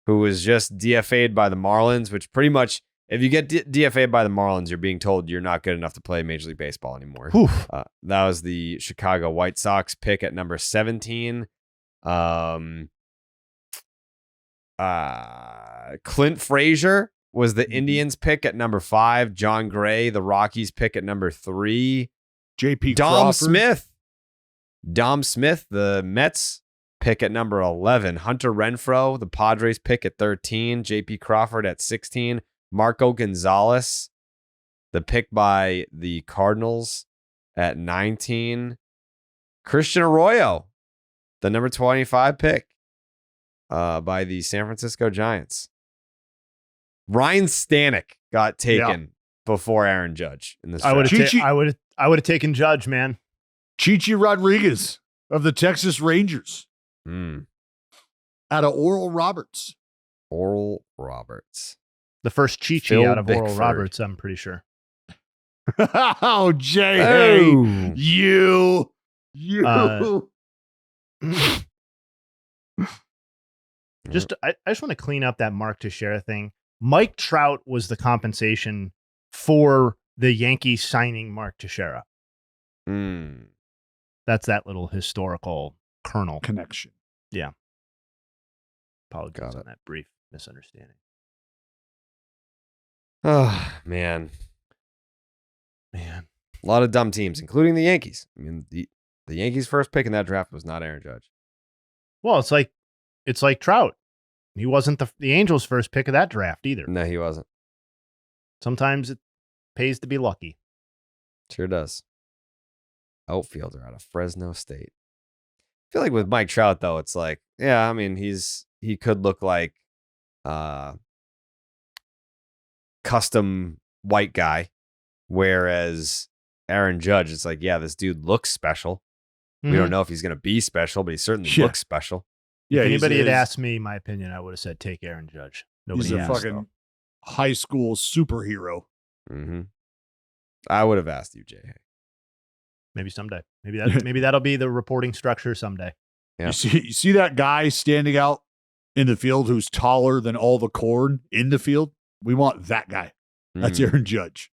who was just DFA'd by the Marlins, which pretty much, if you get DFA'd by the Marlins, you're being told you're not good enough to play Major League Baseball anymore. That was the Chicago White Sox pick at number 17. Clint Frazier was the Indians pick at number 5. John Gray, the Rockies pick at number 3. JP Dom Crawford. Smith, the Mets pick at number 11. Hunter Renfroe, the Padres pick at 13. JP Crawford at 16. Marco Gonzalez, the pick by the Cardinals at 19. Christian Arroyo, the number 25 pick by the San Francisco Giants. Ryan Stanek got taken before Aaron Judge in this I would draft. have taken Judge, man. Chichi Rodriguez of the Texas Rangers. Out of Oral Roberts. Oral Roberts. The first Chichi Phil out of Oral Bickford. Roberts, I'm pretty sure. Oh, Jay. Oh. Hey, you. I just want to clean up that Mark Teixeira thing. Mike Trout was the compensation for the Yankees signing Mark Teixeira. That's that little historical kernel connection. Yeah. Apologies Got on it. that brief misunderstanding. Oh, man. A lot of dumb teams, including the Yankees. I mean, the Yankees' first pick in that draft was not Aaron Judge. Well, it's like Trout. He wasn't the Angels' first pick of that draft either. No, he wasn't. Sometimes it pays to be lucky. Sure does. Outfielder out of Fresno State. I feel like with Mike Trout, though, it's like, yeah, I mean, he could look like custom white guy, whereas Aaron Judge, it's like, yeah, this dude looks special. We don't know if he's going to be special, but he certainly looks special. Yeah, if anybody had asked me my opinion, I would have said take Aaron Judge. Nobody he's a asked, fucking though. high school superhero. I would have asked you, Jay. Maybe someday. Maybe that'll be the reporting structure someday. Yeah. You see that guy standing out in the field who's taller than all the corn in the field? We want that guy. That's Aaron Judge.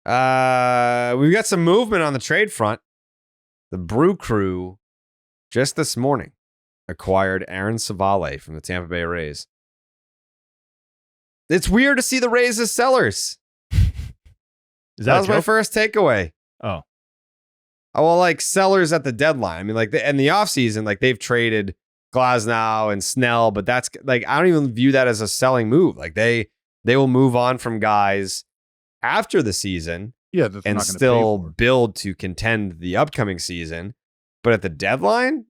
We've got some movement on the trade front. The Brew Crew just this morning acquired Aaron Civale from the Tampa Bay Rays. It's weird to see the Rays as sellers. That was my first takeaway. Oh. Well, like sellers at the deadline. I mean, like in the offseason, like they've traded Glasnow and Snell, but that's like, I don't even view that as a selling move. Like they will move on from guys after the season and still build to contend the upcoming season. But at the deadline?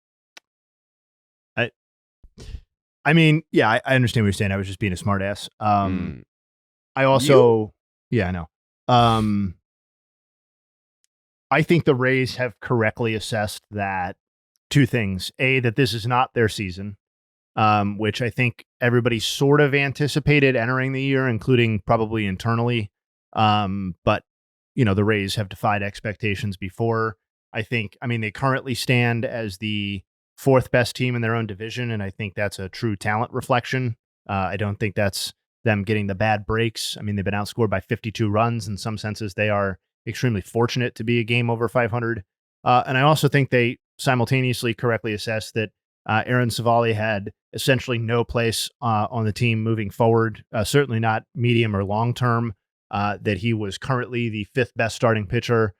I mean, yeah, I understand what you're saying. I was just being a smart ass. I also, I know. I think the Rays have correctly assessed that two things. A, that this is not their season, which I think everybody sort of anticipated entering the year, including probably internally. But, the Rays have defied expectations before. They currently stand as the fourth best team in their own division, and I think that's a true talent reflection. I don't think that's them getting the bad breaks. I mean, they've been outscored by 52 runs. In some senses, they are extremely fortunate to be a game over 500. And I also think they simultaneously correctly assessed that Aaron Civale had essentially no place on the team moving forward, certainly not medium or long term, that he was currently the fifth best starting pitcher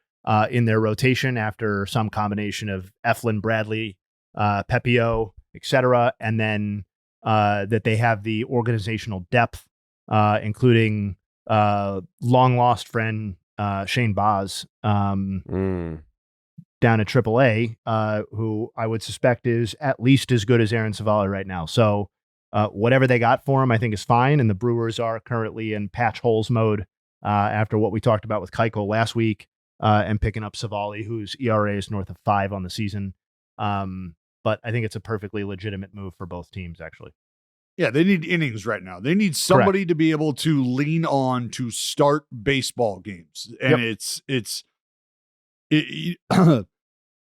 in their rotation after some combination of Eflin, Bradley, Pepio, etc. And then that they have the organizational depth, including long lost friend Shane Baz down at AAA, who I would suspect is at least as good as Aaron Civale right now. So whatever they got for him, I think is fine. And the Brewers are currently in patch holes mode after what we talked about with Keuchel last week and picking up Civale, whose ERA is north of 5 on the season. But I think it's a perfectly legitimate move for both teams, actually. Yeah, they need innings right now. They need somebody to be able to lean on to start baseball games. And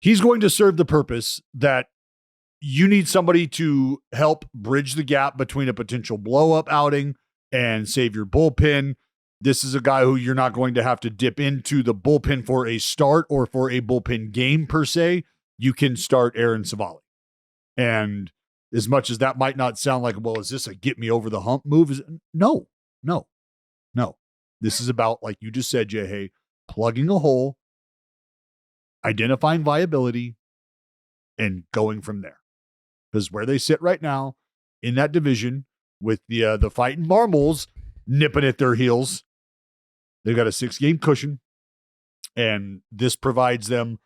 he's going to serve the purpose that you need somebody to help bridge the gap between a potential blow-up outing and save your bullpen. This is a guy who you're not going to have to dip into the bullpen for a start or for a bullpen game per se. You can start Aaron Civale. And as much as that might not sound like, well, is this a get me over the hump move? No. This is about, like you just said, Jay, plugging a hole, identifying viability, and going from there. Because where they sit right now in that division with the fighting Marbles nipping at their heels, they've got a 6-game cushion, and this provides them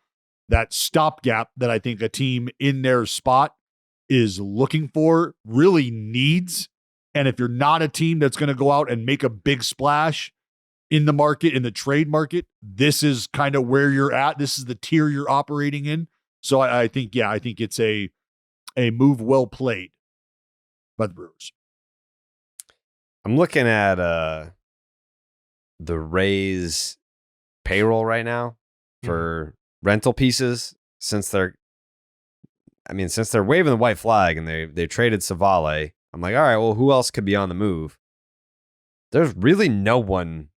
that stopgap that I think a team in their spot is looking for, really needs. And if you're not a team that's going to go out and make a big splash in the market, in the trade market, this is kind of where you're at. This is the tier you're operating in. So I think it's a move well played by the Brewers. I'm looking at the Rays payroll right now for rental pieces since they're waving the white flag and they traded Civale. I'm like, all right, well, who else could be on the move? There's really no one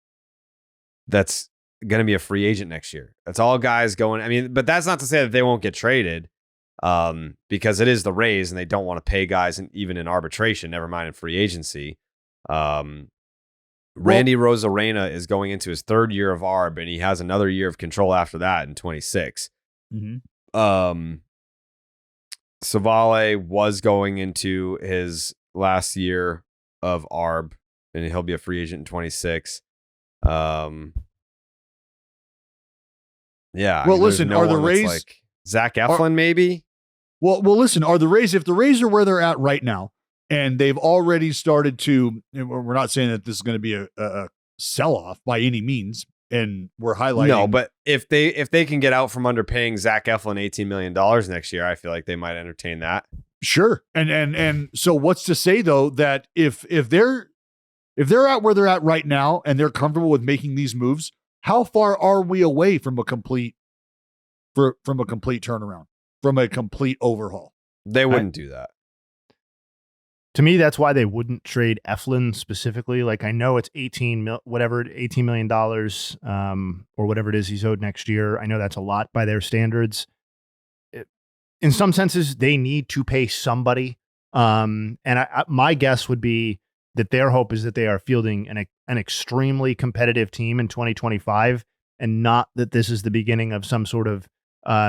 that's going to be a free agent next year. That's all guys going. I mean, but that's not to say that they won't get traded, because it is the Rays and they don't want to pay guys even in arbitration, never mind in free agency. Randy Rosarena is going into his 3rd year of ARB, and he has another year of control after that in 26. Civale was going into his last year of ARB, and he'll be a free agent in 26. Yeah. Well, listen, are the Rays like Zach Eflin maybe? Well, listen, are the Rays, if the Rays are where they're at right now, and they've already started to, and we're not saying that this is going to be a sell-off by any means, and we're highlighting. No, but if they can get out from underpaying Zach Eflin $18 million next year, I feel like they might entertain that. Sure. And so what's to say though that if they're at where they're at right now and they're comfortable with making these moves, how far are we away from a complete turnaround, from a complete overhaul? They wouldn't do that. To me, that's why they wouldn't trade Eflin specifically. Like, I know it's $18 million, or whatever it is he's owed next year. I know that's a lot by their standards. In some senses, they need to pay somebody. And my guess would be that their hope is that they are fielding an extremely competitive team in 2025, and not that this is the beginning of some sort of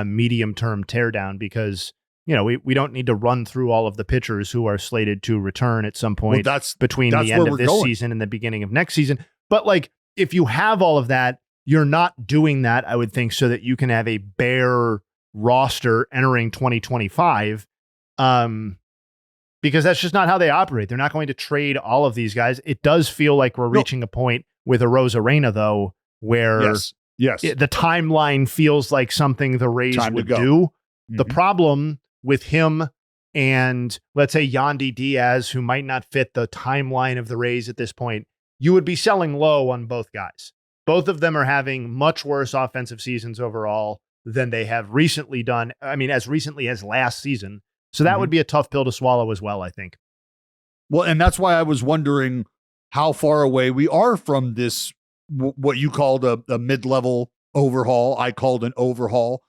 medium-term teardown, because we don't need to run through all of the pitchers who are slated to return at some point between the end of this season and the beginning of next season. But like, if you have all of that, you're not doing that, I would think, so that you can have a bare roster entering 2025. Because that's just not how they operate. They're not going to trade all of these guys. It does feel like we're reaching a point with a Rosarena, though, where the timeline feels like something the Rays would do. Mm-hmm. The problem with him and, let's say, Yandy Diaz, who might not fit the timeline of the Rays at this point, you would be selling low on both guys. Both of them are having much worse offensive seasons overall than they have recently done. I mean, as recently as last season. So that would be a tough pill to swallow as well, I think. Well, and that's why I was wondering how far away we are from this, what you called a mid-level overhaul. I called an overhaul.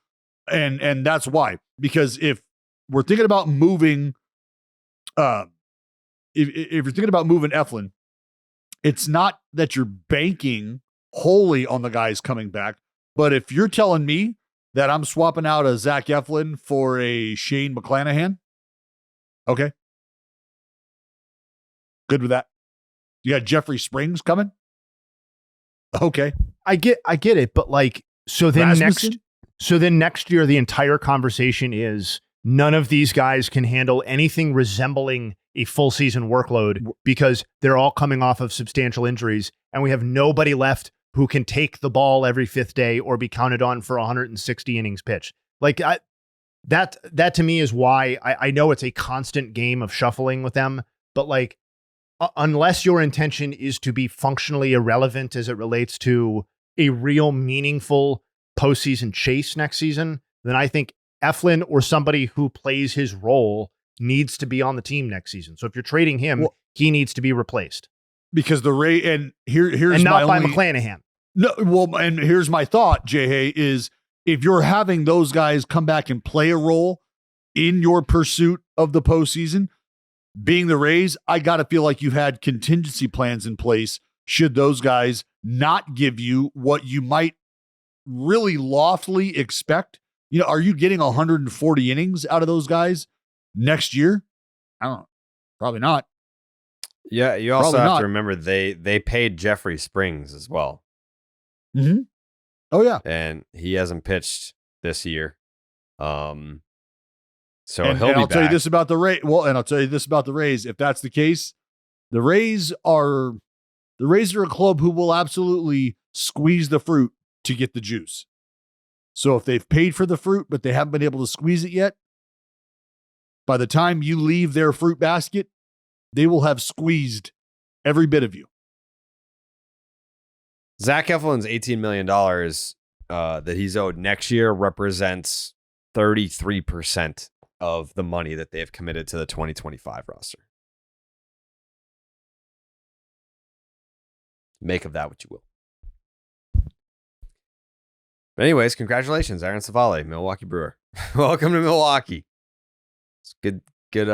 And that's why, because if we're thinking about moving, if you're thinking about moving Eflin, it's not that you're banking wholly on the guys coming back. But if you're telling me that I'm swapping out a Zach Eflin for a Shane McClanahan, okay, good with that. You got Jeffrey Springs coming, okay. I get it, but like, so then next year, the entire conversation is none of these guys can handle anything resembling a full season workload because they're all coming off of substantial injuries, and we have nobody left who can take the ball every 5th day or be counted on for 160 innings pitched. Like that to me is why I know it's a constant game of shuffling with them, but like, unless your intention is to be functionally irrelevant as it relates to a real meaningful postseason chase next season, then I think Eflin or somebody who plays his role needs to be on the team next season. So if you're trading him, he needs to be replaced. Because here's and not my by McClanahan. No, well, and here's my thought, Jay, is if you're having those guys come back and play a role in your pursuit of the postseason, being the Rays, I got to feel like you've had contingency plans in place should those guys not give you what you might really loftily expect. You know, are you getting 140 innings out of those guys next year? I don't know. Probably not. Yeah, you also have to remember they paid Jeffrey Springs as well. Mm-hmm. Oh yeah, and he hasn't pitched this year. So and he'll be I'll back. tell you this about the Rays. Well, and I'll tell you this about the Rays. If that's the case, the Rays are a club who will absolutely squeeze the fruit to get the juice. So if they've paid for the fruit, but they haven't been able to squeeze it yet, by the time you leave their fruit basket, they will have squeezed every bit of you. Zach Eflin's $18 million that he's owed next year represents 33% of the money that they have committed to the 2025 roster. Make of that what you will. But anyways, congratulations, Aaron Civale, Milwaukee Brewer. Welcome to Milwaukee. It's good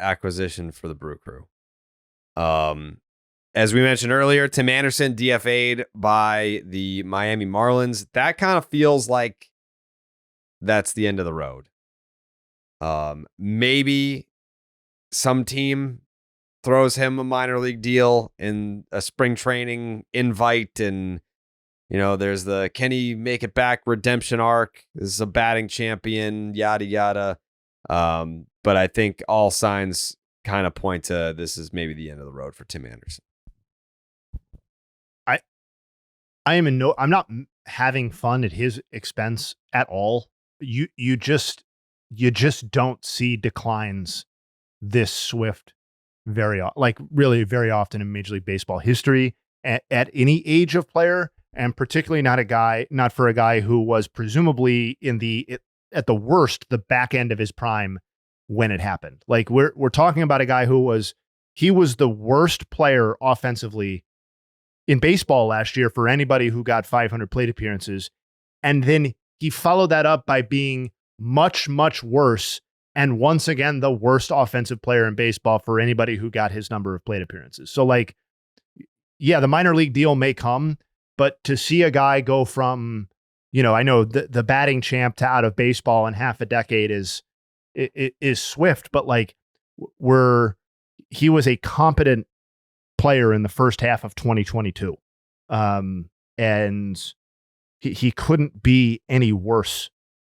acquisition for the Brew Crew. As we mentioned earlier, Tim Anderson DFA'd by the Miami Marlins. That kind of feels like that's the end of the road. Maybe some team throws him a minor league deal in a spring training invite, and there's the can he make it back redemption arc. This is a batting champion, yada yada. But I think all signs kind of point to this is maybe the end of the road for Tim Anderson. I'm not having fun at his expense at all. You just don't see declines this swift really very often in Major League Baseball history at any age of player, and particularly not for a guy who was presumably at the worst the back end of his prime when it happened. Like we're talking about a guy who was the worst player offensively in baseball last year for anybody who got 500 plate appearances. And then he followed that up by being much, much worse. And once again, the worst offensive player in baseball for anybody who got his number of plate appearances. So the minor league deal may come, but to see a guy go from, I know the batting champ to out of baseball in half a decade is swift, but he was a competent player in the first half of 2022. And he couldn't be any worse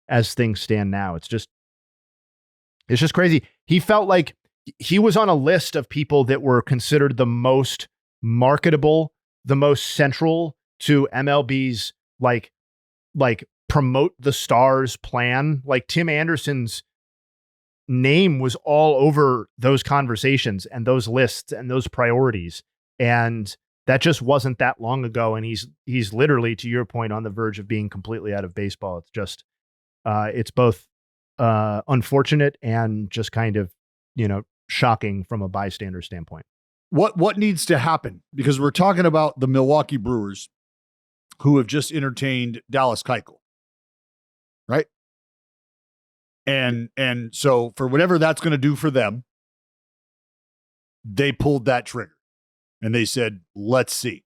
as things stand now. It's just crazy. He felt like he was on a list of people that were considered the most marketable, the most central to MLB's like promote the stars plan. Like Tim Anderson's name was all over those conversations and those lists and those priorities. And that just wasn't that long ago. And he's literally, to your point, on the verge of being completely out of baseball. It's just, it's both unfortunate and just kind of, shocking from a bystander standpoint. What needs to happen? Because we're talking about the Milwaukee Brewers who have just entertained Dallas Keuchel, right? And so for whatever that's going to do for them, they pulled that trigger and they said, let's see.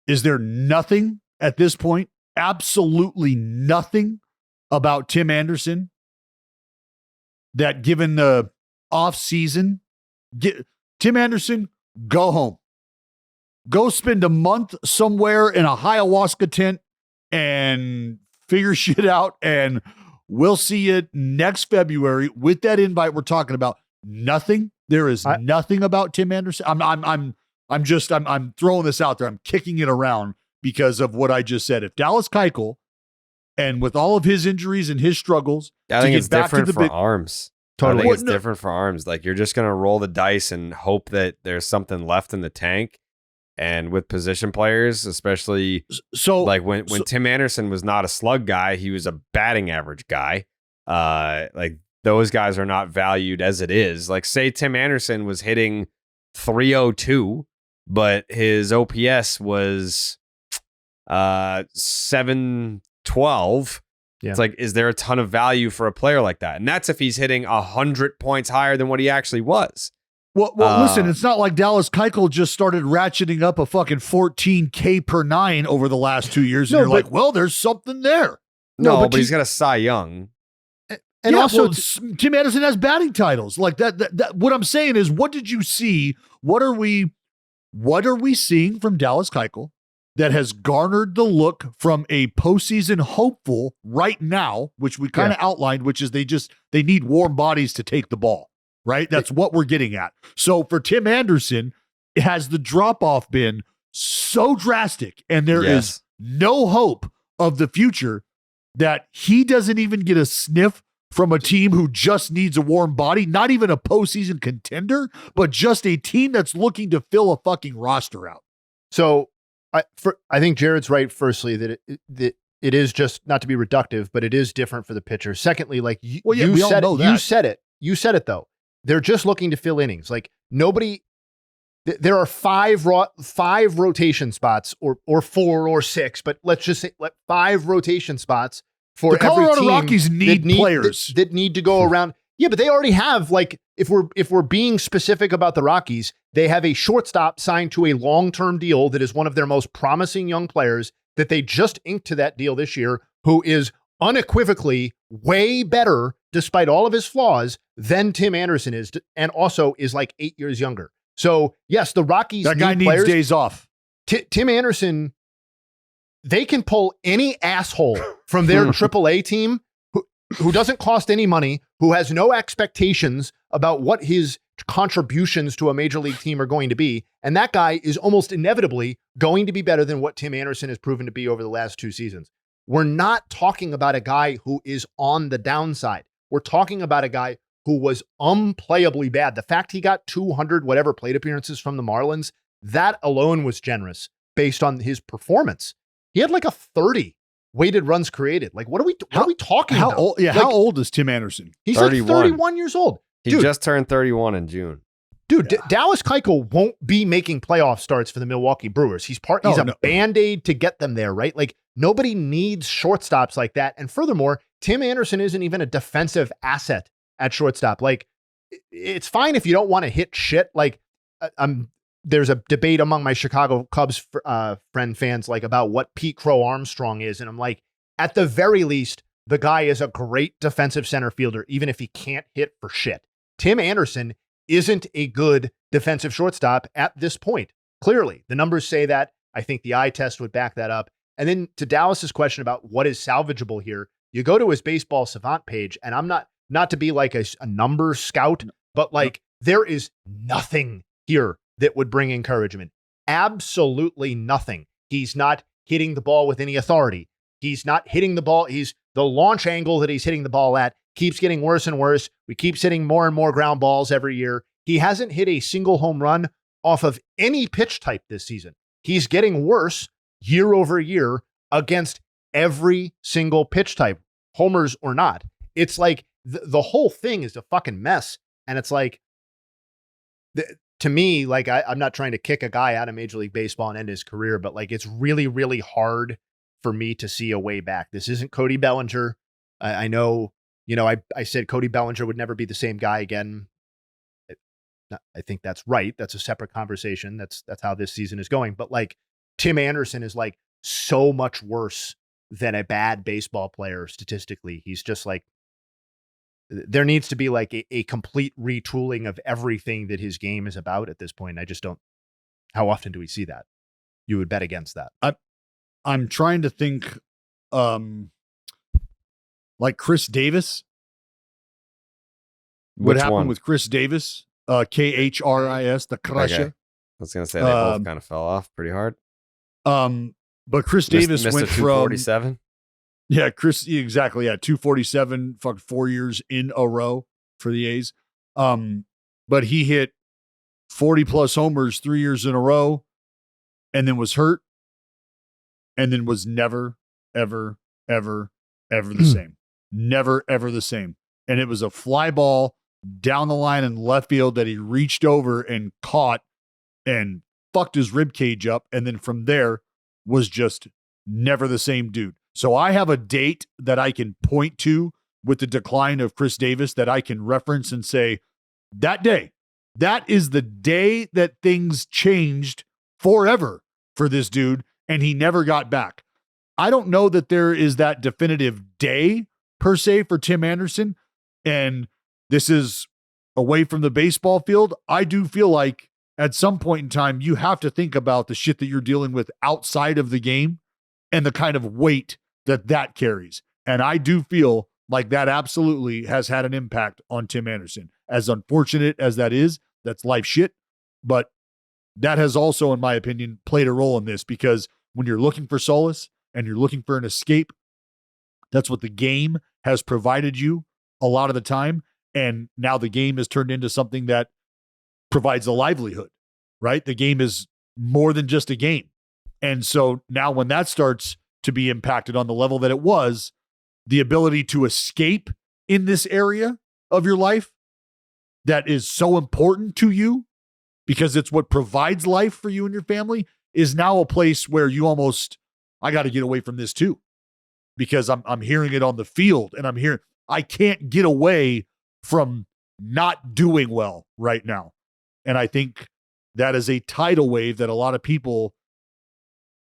Is there nothing at this point, absolutely nothing about Tim Anderson that, given the off season, Tim Anderson, go home. Go spend a month somewhere in a ayahuasca tent and figure shit out, and we'll see you next February with that invite we're talking about. Nothing. There is nothing about Tim Anderson. I'm throwing this out there. I'm kicking it around because of what I just said. If Dallas Keuchel, and with all of his injuries and his struggles, I think it's different for arms. Totally. I think it's different for arms. Like you're just gonna roll the dice and hope that there's something left in the tank. And with position players, especially like when Tim Anderson was not a slug guy, he was a batting average guy. Like those guys are not valued as it is. Like say Tim Anderson was hitting 302, but his OPS was 712. Yeah. It's like, is there a ton of value for a player like that? And that's if he's hitting 100 points higher than what he actually was. Well, listen, it's not like Dallas Keuchel just started ratcheting up a fucking 14K per 9 over the last 2 years. And you're like, well, there's something there. No, but he's got a Cy Young. And also, Tim Anderson has batting titles. Like that. What I'm saying is, what did you see? What are we seeing from Dallas Keuchel that has garnered the look from a postseason hopeful right now, which we kind of outlined, which is they need warm bodies to take the ball. Right? That's what we're getting at. So for Tim Anderson, has the drop-off been so drastic and there is no hope of the future that he doesn't even get a sniff from a team who just needs a warm body, not even a postseason contender, but just a team that's looking to fill a fucking roster out. So I think Jared's right, firstly, that it is just, not to be reductive, but it is different for the pitcher. Secondly, like you said it though. They're just looking to fill innings. Like nobody, there are five rotation spots or 4 or 6, but let's just say 5 rotation spots for the every Colorado team Rockies need players that need to go around. Yeah, but they already have, like, if we're being specific about the Rockies, they have a shortstop signed to a long-term deal that is one of their most promising young players that they just inked to that deal this year, who is unequivocally way better, despite all of his flaws, than Tim Anderson is, and also is like 8 years younger. So yes, the Rockies that guy needs days off. Tim Anderson, they can pull any asshole from their AAA team who doesn't cost any money, who has no expectations about what his contributions to a major league team are going to be, and that guy is almost inevitably going to be better than what Tim Anderson has proven to be over the last 2 seasons. We're not talking about a guy who is on the downside. We're talking about a guy who was unplayably bad. The fact he got 200 whatever plate appearances from the Marlins, that alone was generous based on his performance. He had like a 30 weighted runs created. Like, what are we talking about? Old, yeah, like, how old is Tim Anderson? He's 31. Like 31 years old. He just turned 31 in June. Dude, Dallas Keuchel won't be making playoff starts for the Milwaukee Brewers. He's a Band-Aid to get them there, right? Like, nobody needs shortstops like that. And furthermore, Tim Anderson isn't even a defensive asset at shortstop. Like, it's fine if you don't want to hit shit. Like, there's a debate among my Chicago Cubs friend fans, like, about what Pete Crow Armstrong is. And I'm like, at the very least, the guy is a great defensive center fielder, even if he can't hit for shit. Tim Anderson isn't a good defensive shortstop at this point. Clearly, the numbers say that. I think the eye test would back that up. And then to Dallas's question about what is salvageable here, you go to his baseball savant page, and I'm not to be like a number scout, but like there is nothing here that would bring encouragement. Absolutely nothing. He's not hitting the ball with any authority. He's not hitting the ball. The launch angle that he's hitting the ball at keeps getting worse and worse. We keep hitting more and more ground balls every year. He hasn't hit a single home run off of any pitch type this season. He's getting worse year over year against every single pitch type, homers or not. It's like the whole thing is a fucking mess. And it's like, to me, like, I'm not trying to kick a guy out of Major League Baseball and end his career, but like, it's really, really hard for me to see a way back. This isn't Cody Bellinger. I know, I said Cody Bellinger would never be the same guy again. I think that's right. That's a separate conversation. That's how this season is going. But like, Tim Anderson is like so much worse than a bad baseball player statistically. He's just like, there needs to be like a complete retooling of everything that his game is about at this point. I just don't, how often do we see that? You would bet against that. I'm trying to think, like Chris Davis. What happened with Chris Davis? KHRIS, the Crusher. Okay. I was going to say they both kind of fell off pretty hard. But Chris Davis Mr. went 247. Yeah, exactly. Yeah, 247, fuck 4 years in a row. for the A's. But he hit 40 plus homers 3 years in a row and then was hurt and then was never, ever, ever, ever the same. Never, ever the same. And it was a fly ball down the line in left field that he reached over and caught and fucked his rib cage up. And then from there was just never the same dude. So I have a date that I can point to with the decline of Chris Davis that I can reference and say, that day, that is the day that things changed forever for this dude, and he never got back. I don't know that there is that definitive day per se for Tim Anderson, and this is away from the baseball field. I do feel like at some point in time, you have to think about the shit that you're dealing with outside of the game and the kind of weight that carries. And I do feel like that absolutely has had an impact on Tim Anderson. As unfortunate as that is, that's life shit. But that has also, in my opinion, played a role in this, because when you're looking for solace and you're looking for an escape, that's what the game has provided you a lot of the time. And now the game has turned into something that provides a livelihood, right? The game is more than just a game. And so now when that starts to be impacted on the level that it was, the ability to escape in this area of your life that is so important to you because it's what provides life for you and your family is now a place where you almost, I got to get away from this too, because I'm hearing it on the field and I can't get away from not doing well right now. And I think that is a tidal wave that a lot of people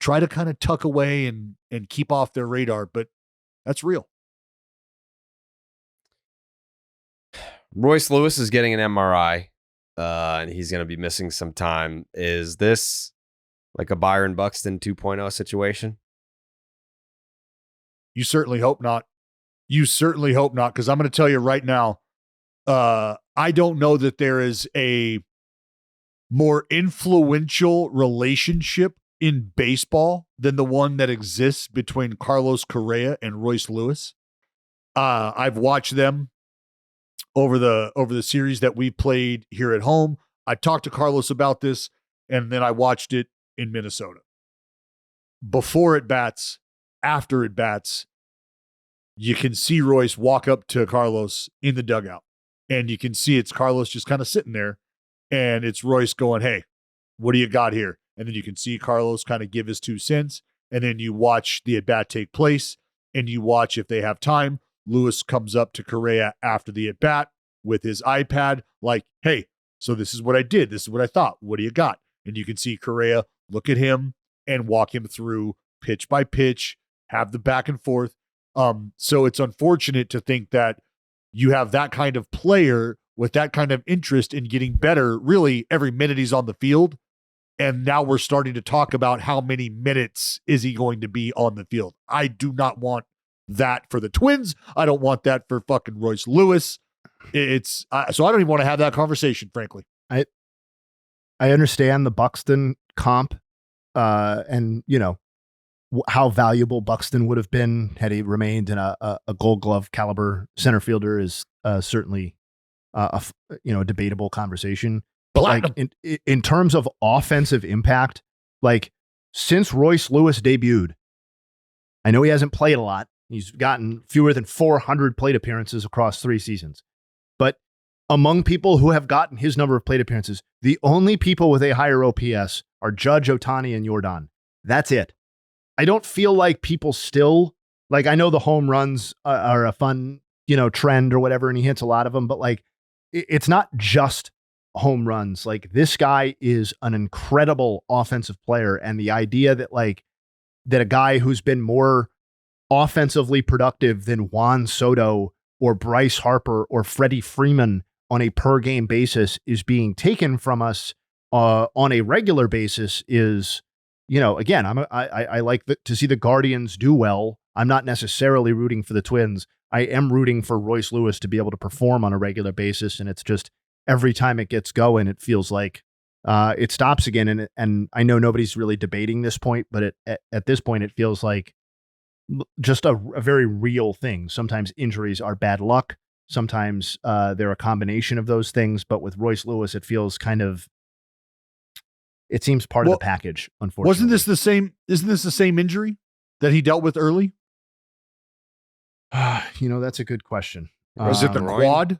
try to kind of tuck away and keep off their radar, but that's real. Royce Lewis is getting an MRI, and he's going to be missing some time. Is this like a Byron Buxton 2.0 situation? You certainly hope not. You certainly hope not, because I'm going to tell you right now, I don't know that there is a more influential relationship in baseball than the one that exists between Carlos Correa and Royce Lewis. I've watched them over the series that we played here at home. I talked to Carlos about this, and then I watched it in Minnesota. Before at bats, after at bats, you can see Royce walk up to Carlos in the dugout, and you can see it's Carlos just kind of sitting there, and it's Royce going, "Hey, what do you got here?" And then you can see Carlos kind of give his 2 cents, and then you watch the at bat take place, and you watch if they have time. Lewis comes up to Correa after the at bat with his iPad, like, "Hey, so this is what I did. This is what I thought. What do you got?" And you can see Correa look at him and walk him through pitch by pitch, have the back and forth. So it's unfortunate to think that you have that kind of player with that kind of interest in getting better really every minute he's on the field. And now we're starting to talk about how many minutes is he going to be on the field. I do not want that for the Twins. I don't want that for fucking Royce Lewis. So I don't even want to have that conversation, frankly. I understand the Buxton comp, and you know how valuable Buxton would have been had he remained in a Gold Glove caliber center fielder is certainly a debatable conversation. But like in terms of offensive impact, like since Royce Lewis debuted, I know he hasn't played a lot. He's gotten fewer than 400 plate appearances across 3 seasons. But among people who have gotten his number of plate appearances, the only people with a higher OPS are Judge, Ohtani, and Jordan. That's it. I don't feel like people still, like, I know the home runs are a fun, trend or whatever, and he hits a lot of them, but like, it's not just home runs. Like, this guy is an incredible offensive player. And the idea that that a guy who's been more offensively productive than Juan Soto or Bryce Harper or Freddie Freeman on a per game basis is being taken from us on a regular basis is, again, I like to see the Guardians do well. I'm not necessarily rooting for the Twins. I am rooting for Royce Lewis to be able to perform on a regular basis. And it's just every time it gets going, it feels like it stops again. And I know nobody's really debating this point, but at this point, it feels like just a very real thing. Sometimes injuries are bad luck. Sometimes they're a combination of those things. But with Royce Lewis, it feels it seems part of the package, unfortunately. Isn't this the same injury that he dealt with early? That's a good question. Was it the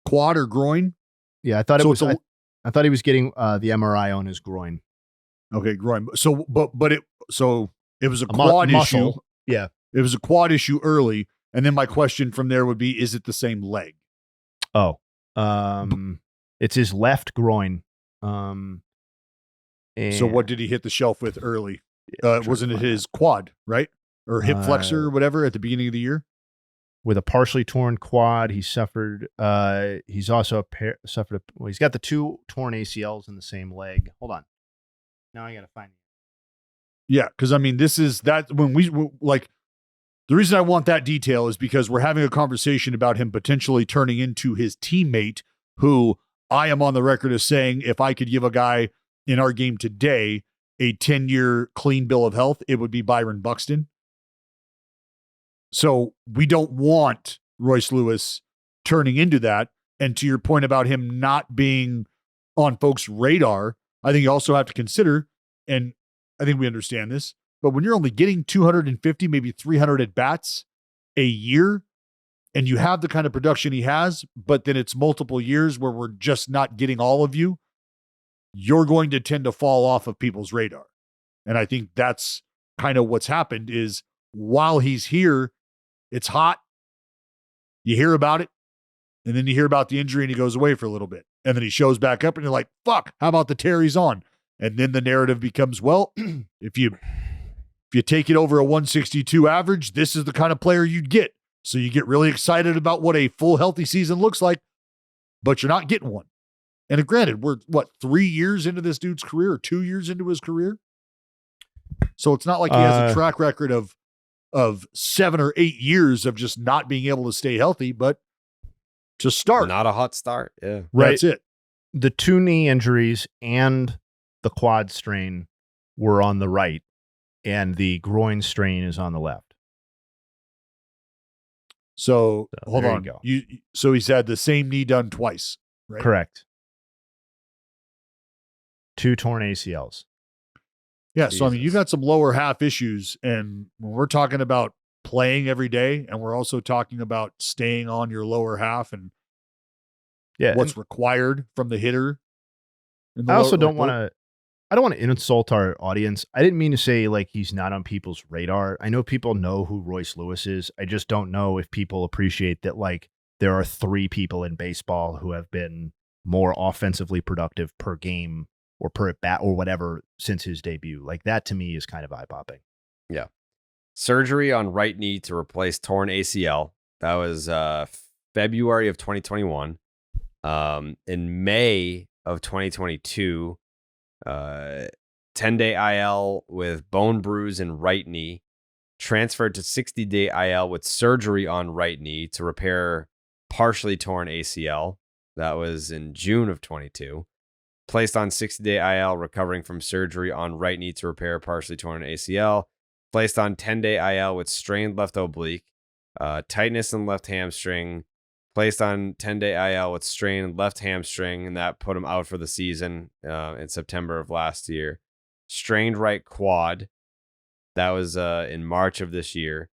quad or groin? Yeah, I thought I thought he was getting the MRI on his groin. Okay, groin. So, it was a quad issue. Yeah, it was a quad issue early, and then my question from there would be: is it the same leg? Oh, it's his left groin. So, what did he hit the shelf with early? Wasn't it his quad, right, or hip flexor or whatever at the beginning of the year? With a partially torn quad, he suffered. He's also suffered. He's got the 2 torn ACLs in the same leg. Hold on. Now I got to find it. Yeah, because I mean, this is that when we like. The reason I want that detail is because we're having a conversation about him potentially turning into his teammate, who I am on the record as saying, if I could give a guy in our game today a 10-year clean bill of health, it would be Byron Buxton. So we don't want Royce Lewis turning into that. And to your point about him not being on folks' radar, I think you also have to consider, and I think we understand this, but when you're only getting 250, maybe 300 at bats a year, and you have the kind of production he has, but then it's multiple years where we're just not getting all of you, you're going to tend to fall off of people's radar. And I think that's kind of what's happened is while he's here, it's hot. You hear about it, and then you hear about the injury and he goes away for a little bit. And then he shows back up and you're like, fuck, how about the tear he's on? And then the narrative becomes, well, if you take it over a 162 average, this is the kind of player you'd get. So you get really excited about what a full healthy season looks like, but you're not getting one. And granted, we're 3 years into this dude's career or 2 years into his career. So it's not like he has a track record of 7 or 8 years of just not being able to stay healthy, but to start. Not a hot start. Yeah. Right. That's it. The 2 knee injuries and the quad strain were on the right, and the groin strain is on the left. So hold on. Go. So he's had the same knee done twice, right? Correct. 2 torn ACLs. Yeah. Jesus. So, I mean, you got some lower half issues. And when we're talking about playing every day, and we're also talking about staying on your lower half and what's required from the hitter. I also don't want to insult our audience. I didn't mean to say like he's not on people's radar. I know people know who Royce Lewis is. I just don't know if people appreciate that like there are 3 people in baseball who have been more offensively productive per game or per at bat or whatever since his debut. Like that to me is kind of eye-popping. Yeah. Surgery on right knee to replace torn ACL. That was February of 2021. In May of 2022, 10-day IL with bone bruise in right knee, transferred to 60-day IL with surgery on right knee to repair partially torn ACL. That was in June of 22. Placed on 60-day IL, recovering from surgery on right knee to repair partially torn ACL. Placed on 10-day IL with strained left oblique, tightness in left hamstring. Placed on 10-day IL with strained left hamstring, and that put him out for the season in September of last year. Strained right quad. That was in March of this year.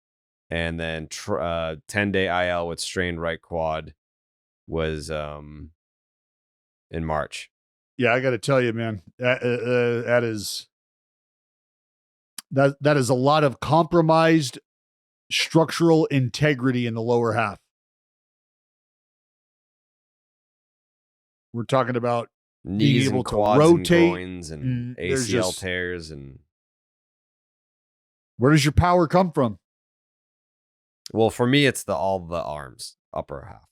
And then 10-day IL with strained right quad was in March. Yeah, I got to tell you, man, that is a lot of compromised structural integrity in the lower half. We're talking about knees being able and quads to rotate, and groins and ACL tears. And where does your power come from? Well, for me, it's all the arms, upper half.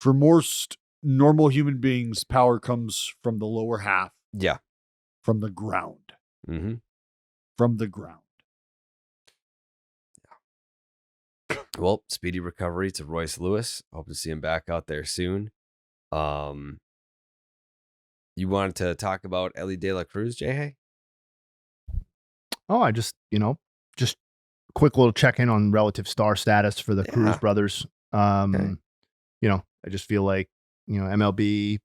For most normal human beings, power comes from the lower half. Yeah. From the ground. Mm-hmm. From the ground. Yeah. Well, speedy recovery to Royce Lewis. Hope to see him back out there soon. You wanted to talk about Elly De La Cruz, Jay? Oh, I just quick little check in on relative star status for the Cruz brothers. Okay. I just feel like, MLB,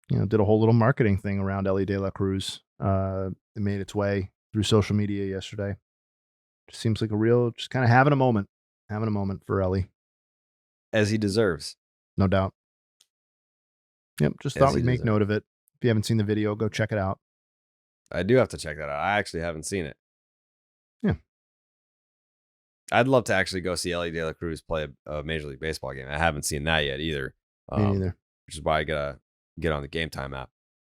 did a whole little marketing thing around Elly De La Cruz. It made its way through social media yesterday. Just seems like just kind of having a moment for Elly. As he deserves. No doubt. Yep. Just thought we'd make note of it. If you haven't seen the video, go check it out. I do have to check that out. I actually haven't seen it. Yeah. I'd love to actually go see Elly De La Cruz play a Major League Baseball game. I haven't seen that yet either. Me neither. Which is why I gotta get on the Game Time app.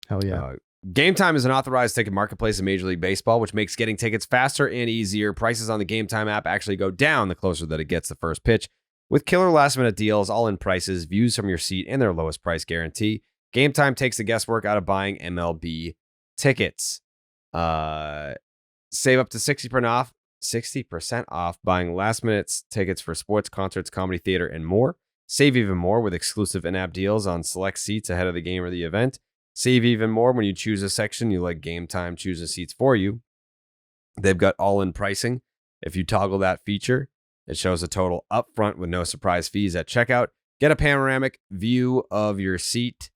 Hell yeah. Game Time is an authorized ticket marketplace in Major League Baseball, which makes getting tickets faster and easier. Prices on the Game Time app actually go down the closer that it gets the first pitch. With killer last-minute deals, all-in prices, views from your seat, and their lowest price guarantee, Game Time takes the guesswork out of buying MLB tickets. Save up to 60% off buying last-minute tickets for sports, concerts, comedy, theater, and more. Save even more with exclusive in-app deals on select seats ahead of the game or the event. Save even more when you choose a section you let Game Time choose the seats for you. They've got all-in pricing. If you toggle that feature, it shows a total upfront with no surprise fees at checkout. Get a panoramic view of your seat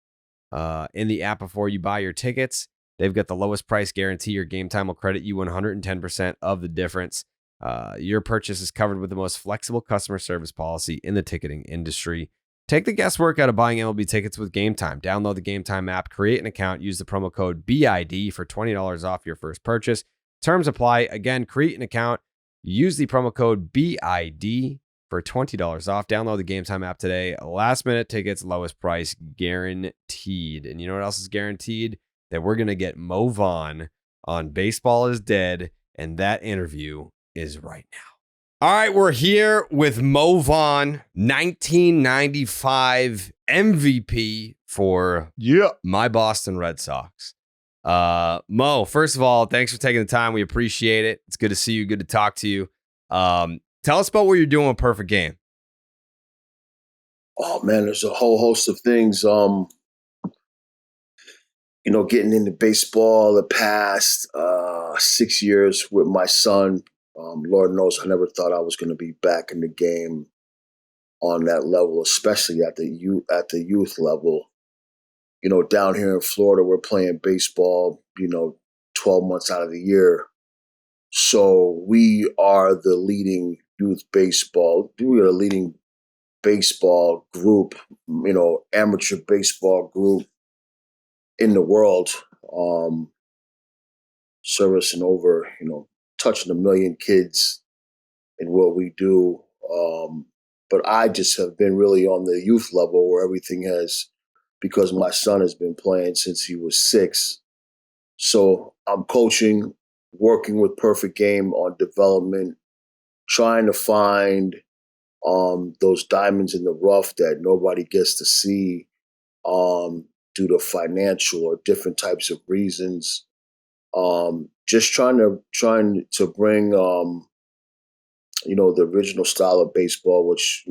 in the app before you buy your tickets. They've got the lowest price guarantee. Your Game Time will credit you 110% of the difference. Your purchase is covered with the most flexible customer service policy in the ticketing industry. Take the guesswork out of buying MLB tickets with Game Time. Download the Game Time app, create an account, use the promo code BID for $20 off your first purchase. Terms apply. Again, create an account, use the promo code BID for $20 off. Download the Game Time app today. Last minute tickets, lowest price guaranteed. And you know what else is guaranteed? That we're going to get Mo Vaughn on Baseball is Dead, and that interview is right now. All right, we're here with Mo Vaughn, 1995 MVP for my Boston Red Sox. Mo, first of all, thanks for taking the time. We appreciate it. It's good to see you. Good to talk to you. Tell us about what you're doing with Perfect Game. Oh, man, there's a whole host of things. Getting into baseball the past 6 years with my son. Lord knows I never thought I was going to be back in the game on that level, especially at the youth level. Down here in Florida, we're playing baseball, 12 months out of the year. So we are the leading youth baseball. We are the leading baseball group, amateur baseball group in the world, servicing over, touching 1 million kids in what we do. But I just have been really on the youth level where everything has, because my son has been playing since he was 6. So I'm coaching, working with Perfect Game on development, trying to find those diamonds in the rough that nobody gets to see due to financial or different types of reasons. Just trying to bring the original style of baseball, which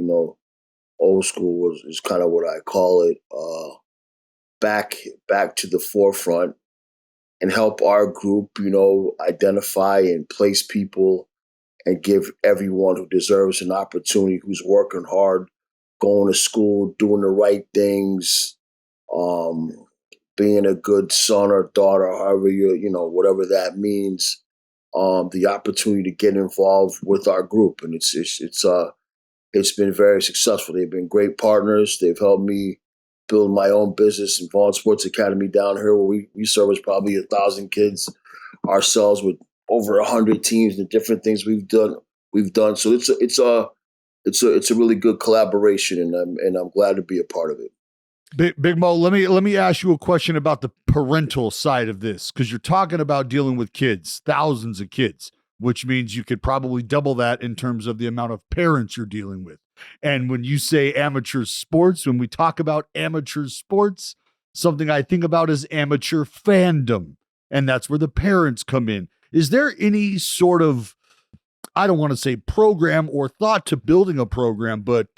old school is kind of what I call it, back to the forefront, and help our group identify and place people and give everyone who deserves an opportunity, who's working hard, going to school, doing the right things, being a good son or daughter, however whatever that means, the opportunity to get involved with our group. And it's been very successful. They've been great partners. They've helped me build my own business in Vaughn Sports Academy down here, where we service probably 1,000 kids ourselves with over 100 teams and different things we've done. So it's a really good collaboration, and I'm glad to be a part of it. Big Mo, let me ask you a question about the parental side of this, because you're talking about dealing with kids, thousands of kids, which means you could probably double that in terms of the amount of parents you're dealing with. And when you say amateur sports, when we talk about amateur sports, something I think about is amateur fandom, and that's where the parents come in. Is there any sort of, I don't want to say program or thought to building a program, but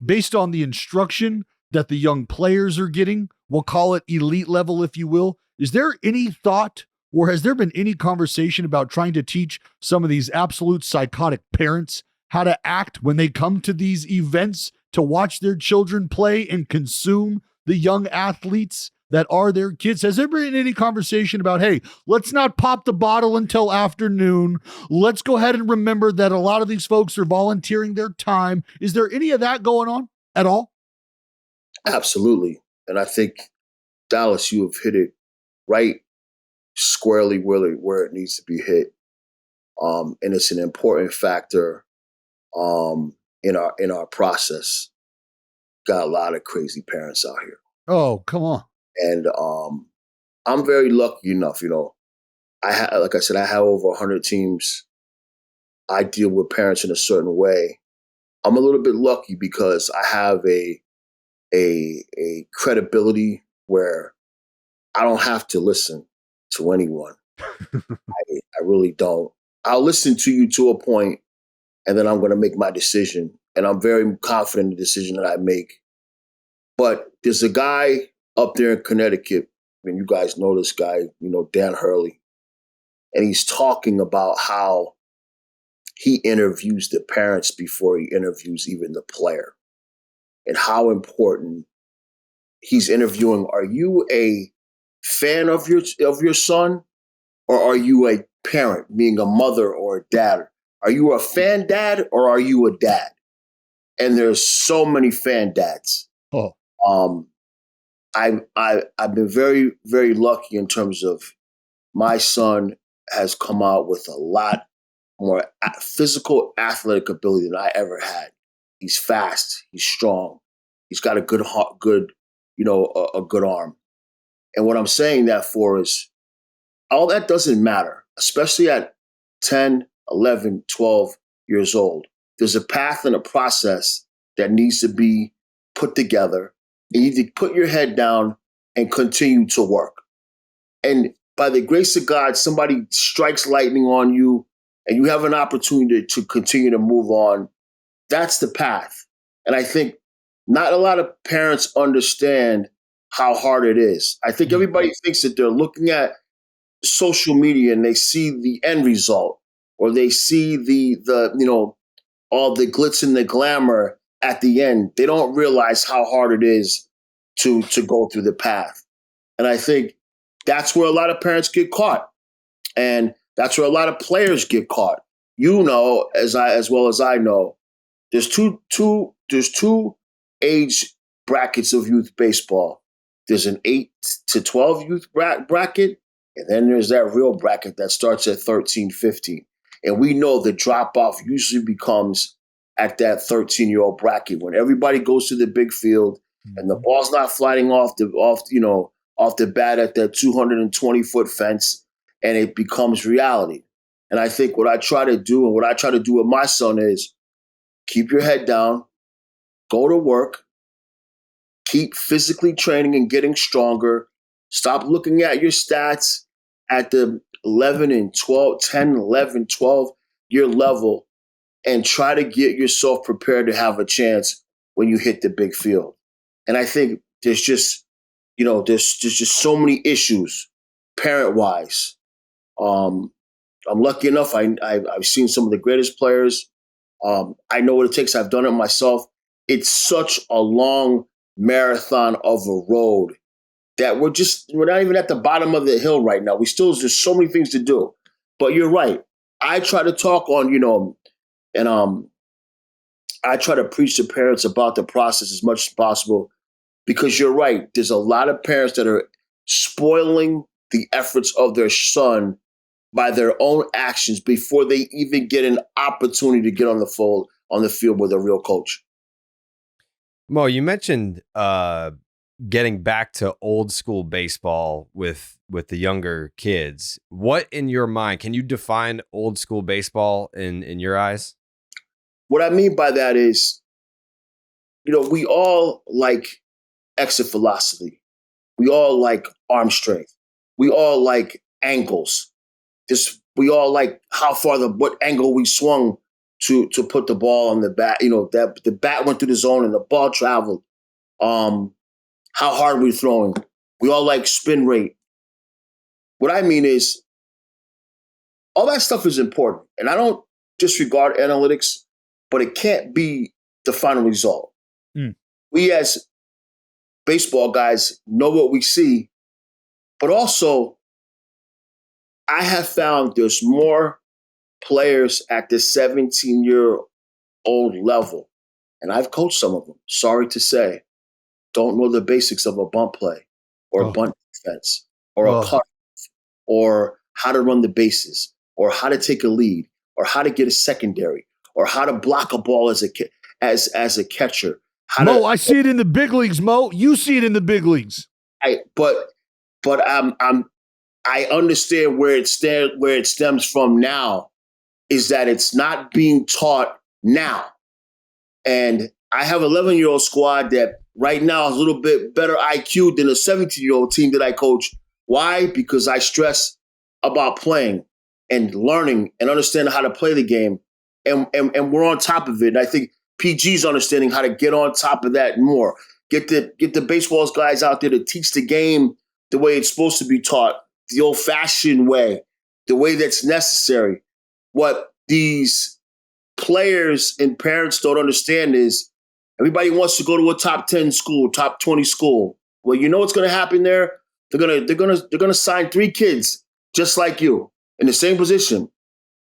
based on the instruction that the young players are getting, we'll call it elite level, if you will, is there any thought, or has there been any conversation about trying to teach some of these absolute psychotic parents how to act when they come to these events to watch their children play and consume the young athletes that are their kids? Has there been any conversation about, hey, let's not pop the bottle until afternoon. Let's go ahead and remember that a lot of these folks are volunteering their time. Is there any of that going on at all? Absolutely. And I think, Dallas, you have hit it right squarely where it needs to be hit. And it's an important factor in our process. Got a lot of crazy parents out here. Oh, come on. And I'm very lucky enough, like I said, I have over 100 teams. I deal with parents in a certain way. I'm a little bit lucky because I have a credibility where I don't have to listen to anyone. I really don't. I'll listen to you to a point, and then I'm going to make my decision. And I'm very confident in the decision that I make. But there's a guy up there in Connecticut, and you guys know this guy, Dan Hurley, and he's talking about how he interviews the parents before he interviews even the player, and how important he's interviewing. Are you a fan of your son, or are you a parent, being a mother or a dad? Are you a fan dad, or are you a dad? And there's so many fan dads. Oh. I've been very, very lucky in terms of my son has come out with a lot more physical athletic ability than I ever had. He's fast. He's strong. He's got a good heart, a good arm. And what I'm saying that for is all that doesn't matter, especially at 10, 11, 12 years old. There's a path and a process that needs to be put together. You need to put your head down and continue to work. And by the grace of God, somebody strikes lightning on you and you have an opportunity to continue to move on. That's the path. And I think not a lot of parents understand how hard it is. I think everybody thinks that they're looking at social media and they see the end result, or they see the all the glitz and the glamour at the end. They don't realize how hard it is to go through the path. And I think that's where a lot of parents get caught. And that's where a lot of players get caught. As well as I know, there's two age brackets of youth baseball. There's an 8 to 12 youth bracket, and then there's that real bracket that starts at 13, 15. And we know the drop-off usually becomes at that 13-year-old bracket when everybody goes to the big field and the ball's not flying off the bat at that 220-foot fence, and it becomes reality. And I think what I try to do with my son is keep your head down, go to work, keep physically training and getting stronger. Stop looking at your stats at the 10, 11, 12 year level, and try to get yourself prepared to have a chance when you hit the big field. And I think there's just so many issues parent-wise. I'm lucky enough. I've seen some of the greatest players. I know what it takes. I've done it myself. It's such a long marathon of a road that we're not even at the bottom of the hill right now. There's so many things to do. But you're right. I try to talk on, and I try to preach to parents about the process as much as possible, because you're right. There's a lot of parents that are spoiling the efforts of their son by their own actions before they even get an opportunity to get on the field with a real coach. Mo, you mentioned getting back to old school baseball with the younger kids. What, in your mind, can you define old school baseball in your eyes? What I mean by that is, we all like exit velocity. We all like arm strength. We all like angles. We all like how far what angle we swung to put the ball on the bat. That the bat went through the zone and the ball traveled. How hard we're throwing. We all like spin rate. What I mean is, all that stuff is important. And I don't disregard analytics. but it can't be the final result. Mm. We as baseball guys know what we see, but also I have found there's more players at the 17-year-old level, and I've coached some of them, sorry to say, don't know the basics of a bunt play or a bunt defense or a cut or how to run the bases or how to take a lead or how to get a secondary or how to block a ball as a catcher. Mo, I see it in the big leagues, Mo. You see it in the big leagues. But I understand where it stems from now is that it's not being taught now. And I have an 11-year-old squad that right now is a little bit better IQ than a 17-year-old team that I coach. Why? Because I stress about playing and learning and understanding how to play the game. And we're on top of it. And I think PG's understanding how to get on top of that more. Get the baseball guys out there to teach the game the way it's supposed to be taught, the old-fashioned way, the way that's necessary. What these players and parents don't understand is everybody wants to go to a top 10 school, top 20 school. Well, you know what's going to happen there? They're gonna sign 3 kids just like you in the same position.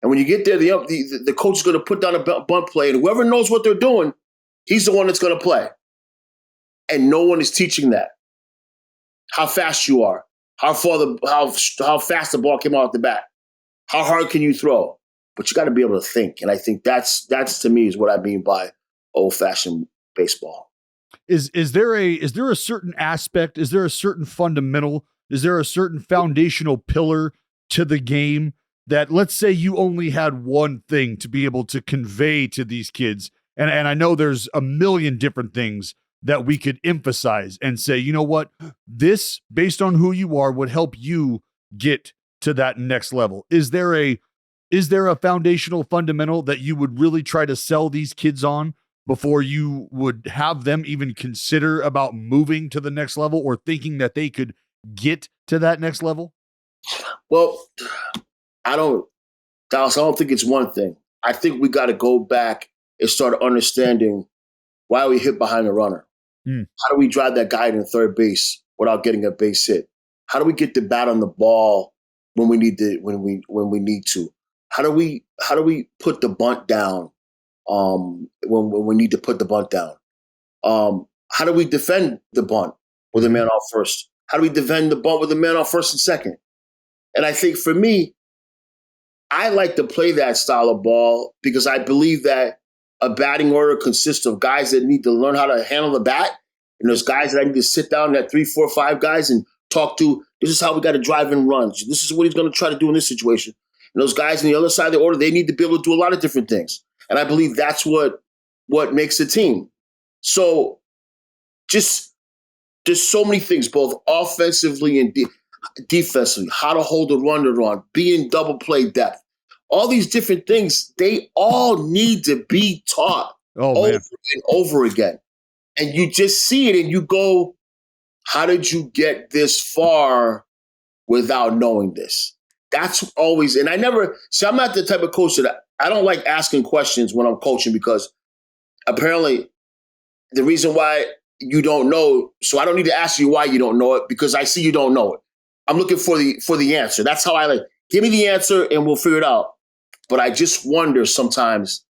And when you get there, the coach is going to put down a bunt play, and whoever knows what they're doing, he's the one that's going to play. And no one is teaching that. How fast you are, how fast the ball came out the bat, how hard can you throw? But you got to be able to think, and I think that's to me is what I mean by old-fashioned baseball. Is there a certain aspect? Is there a certain fundamental? Is there a certain foundational pillar to the game that, let's say you only had one thing to be able to convey to these kids? And I know there's a million different things that we could emphasize and say, you know what, this, based on who you are, would help you get to that next level. Is there a foundational fundamental that you would really try to sell these kids on before you would have them even consider about moving to the next level or thinking that they could get to that next level? Well, Dallas, I don't think it's one thing. I think we got to go back and start understanding why we hit behind the runner. How do we drive that guy to third base without getting a base hit? How do we get the bat on the ball when we need to? How do we put the bunt down when we need to put the bunt down? How do we defend the bunt with a man off first? How do we defend the bunt with a man off first and second? And I think for me, I like to play that style of ball because I believe that a batting order consists of guys that need to learn how to handle the bat. And there's guys that I need to sit down at 3, 4, 5 guys and talk to. This is how we got to drive in runs. This is what he's going to try to do in this situation. And those guys on the other side of the order, they need to be able to do a lot of different things. And I believe that's what makes a team. So just there's so many things, both offensively and defensively, how to hold a runner on, be in double play depth. All these different things, they all need to be taught over and over again. And you just see it and you go, how did you get this far without knowing this? That's always, and I'm not the type of coach that I don't like asking questions when I'm coaching because apparently the reason why you don't know, so I don't need to ask you why you don't know it because I see you don't know it. I'm looking for the answer. That's how I give me the answer and we'll figure it out. But I just wonder sometimes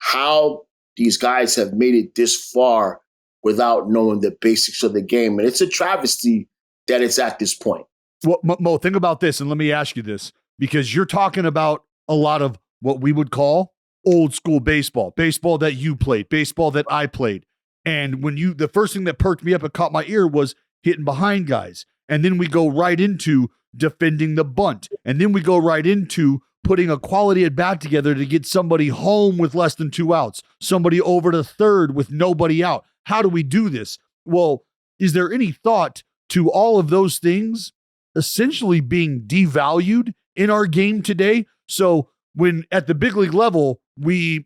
how these guys have made it this far without knowing the basics of the game. And it's a travesty that it's at this point. Well, Mo, think about this, and let me ask you this, because you're talking about a lot of what we would call old school baseball that you played, baseball that I played. And the first thing that perked me up and caught my ear was hitting behind guys. And then we go right into defending the bunt. And then we go right into putting a quality at bat together to get somebody home with less than 2 outs, somebody over to third with nobody out. How do we do this? Well, is there any thought to all of those things essentially being devalued in our game today? So when at the big league level, we've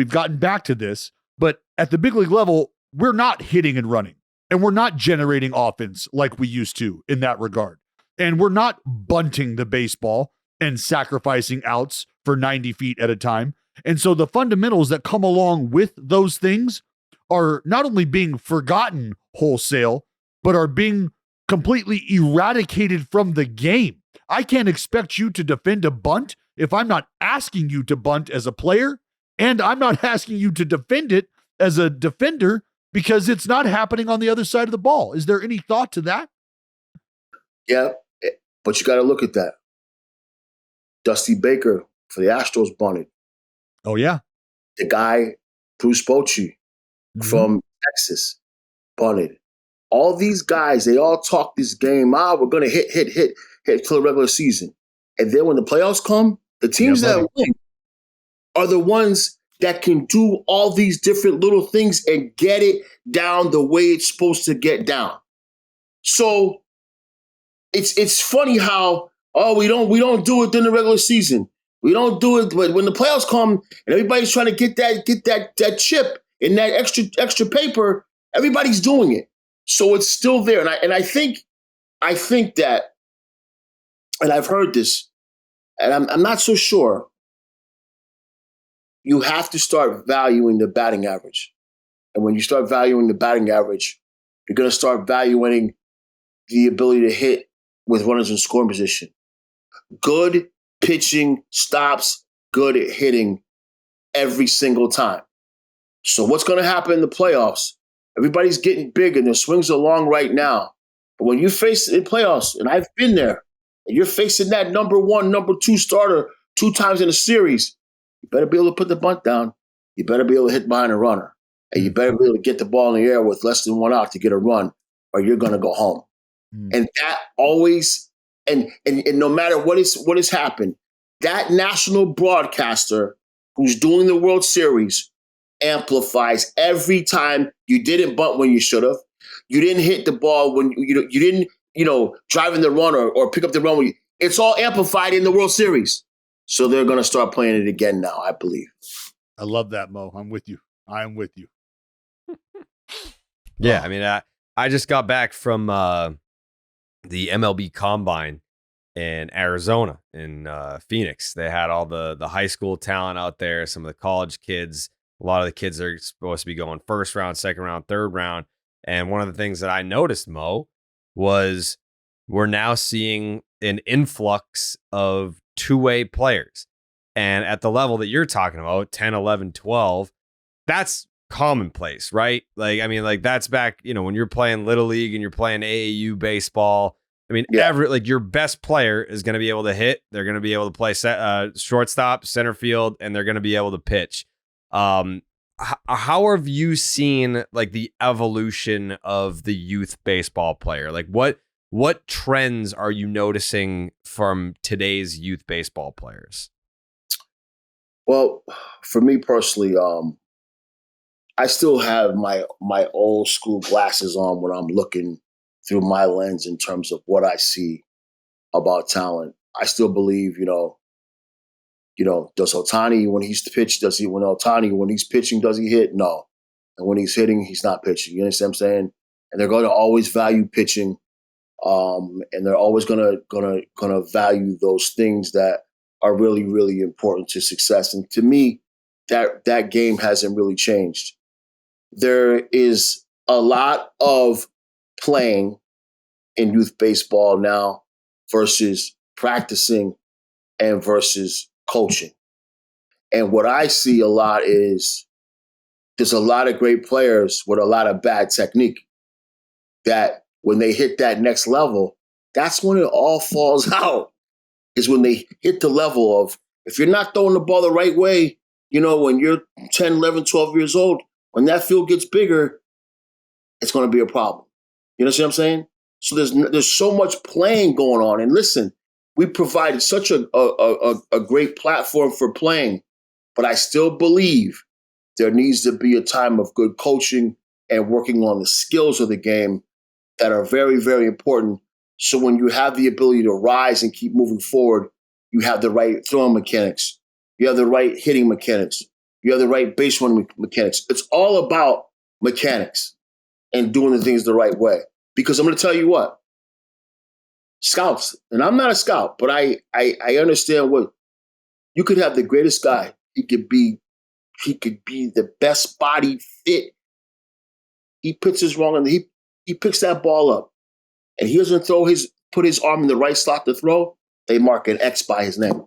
gotten back to this, but at the big league level, we're not hitting and running, and we're not generating offense like we used to in that regard. And we're not bunting the baseball and sacrificing outs for 90 feet at a time. And so the fundamentals that come along with those things are not only being forgotten wholesale, but are being completely eradicated from the game. I can't expect you to defend a bunt if I'm not asking you to bunt as a player, and I'm not asking you to defend it as a defender because it's not happening on the other side of the ball. Is there any thought to that? Yeah, but you got to look at that. Dusty Baker for the Astros bunted. Oh, yeah. The guy, Bruce Bochy from Texas, bunted. All these guys, they all talk this game. We're going to hit till the regular season. And then when the playoffs come, the teams that win are the ones that can do all these different little things and get it down the way it's supposed to get down. So it's funny how we don't do it during the regular season. We don't do it, but when the playoffs come and everybody's trying to get that chip in that extra paper, everybody's doing it. So it's still there, and I think that, and I've heard this, and I'm not so sure. You have to start valuing the batting average. And when you start valuing the batting average, you're going to start valuing the ability to hit with runners in scoring position. Good pitching stops good at hitting every single time. So what's going to happen in the playoffs? Everybody's getting big and their swings are long right now. But when you face it in playoffs, and I've been there, and you're facing that number 1, number 2 starter 2 times in a series, you better be able to put the bunt down. You better be able to hit behind a runner. And you better be able to get the ball in the air with less than 1 out to get a run, or you're going to go home. And that always, and no matter what has happened, that national broadcaster who's doing the World Series amplifies every time you didn't bunt when you should have. You didn't hit the ball when you didn't, drive in the run or pick up the run. It's all amplified in the World Series. So they're going to start playing it again now, I believe. I love that, Mo. I'm with you. I'm with you. Yeah, I mean, I just got back from the MLB Combine in Arizona, in Phoenix. They had all the high school talent out there, some of the college kids. A lot of the kids are supposed to be going first round, second round, third round. And one of the things that I noticed, Mo, was we're now seeing an influx of two-way players. And at the level that you're talking about, 10, 11, 12, that's commonplace, right? Like, I mean, like that's back, when you're playing Little League and you're playing AAU baseball. I mean, your best player is going to be able to hit. They're going to be able to play shortstop, center field, and they're going to be able to pitch. How have you seen like the evolution of the youth baseball player? Like what trends are you noticing from today's youth baseball players? Well, for me personally, I still have my old school glasses on when I'm looking through my lens in terms of what I see about talent. I still believe, does Ohtani when he's pitched, when he's pitching, does he hit? No. And when he's hitting, he's not pitching. You understand what I'm saying? And they're going to always value pitching. And they're always gonna value those things that are really, really important to success. And to me, that game hasn't really changed. There is a lot of playing in youth baseball now versus practicing and versus coaching. And what I see a lot is there's a lot of great players with a lot of bad technique that when they hit that next level, that's when it all falls out, is when they hit the level of, if you're not throwing the ball the right way, when you're 10, 11, 12 years old, when that field gets bigger, it's going to be a problem. You know what I'm saying? So there's so much playing going on. And listen, we provided such a great platform for playing, but I still believe there needs to be a time of good coaching and working on the skills of the game that are very, very important. So when you have the ability to rise and keep moving forward, you have the right throwing mechanics, you have the right hitting mechanics, you have the right base running mechanics. It's all about mechanics and doing the things the right way. Because I'm going to tell you what, scouts, and I'm not a scout, but I understand what, you could have the greatest guy He could be the best body fit. He pitches wrong and he picks that ball up and he doesn't put his arm in the right slot to throw. They mark an X by his name.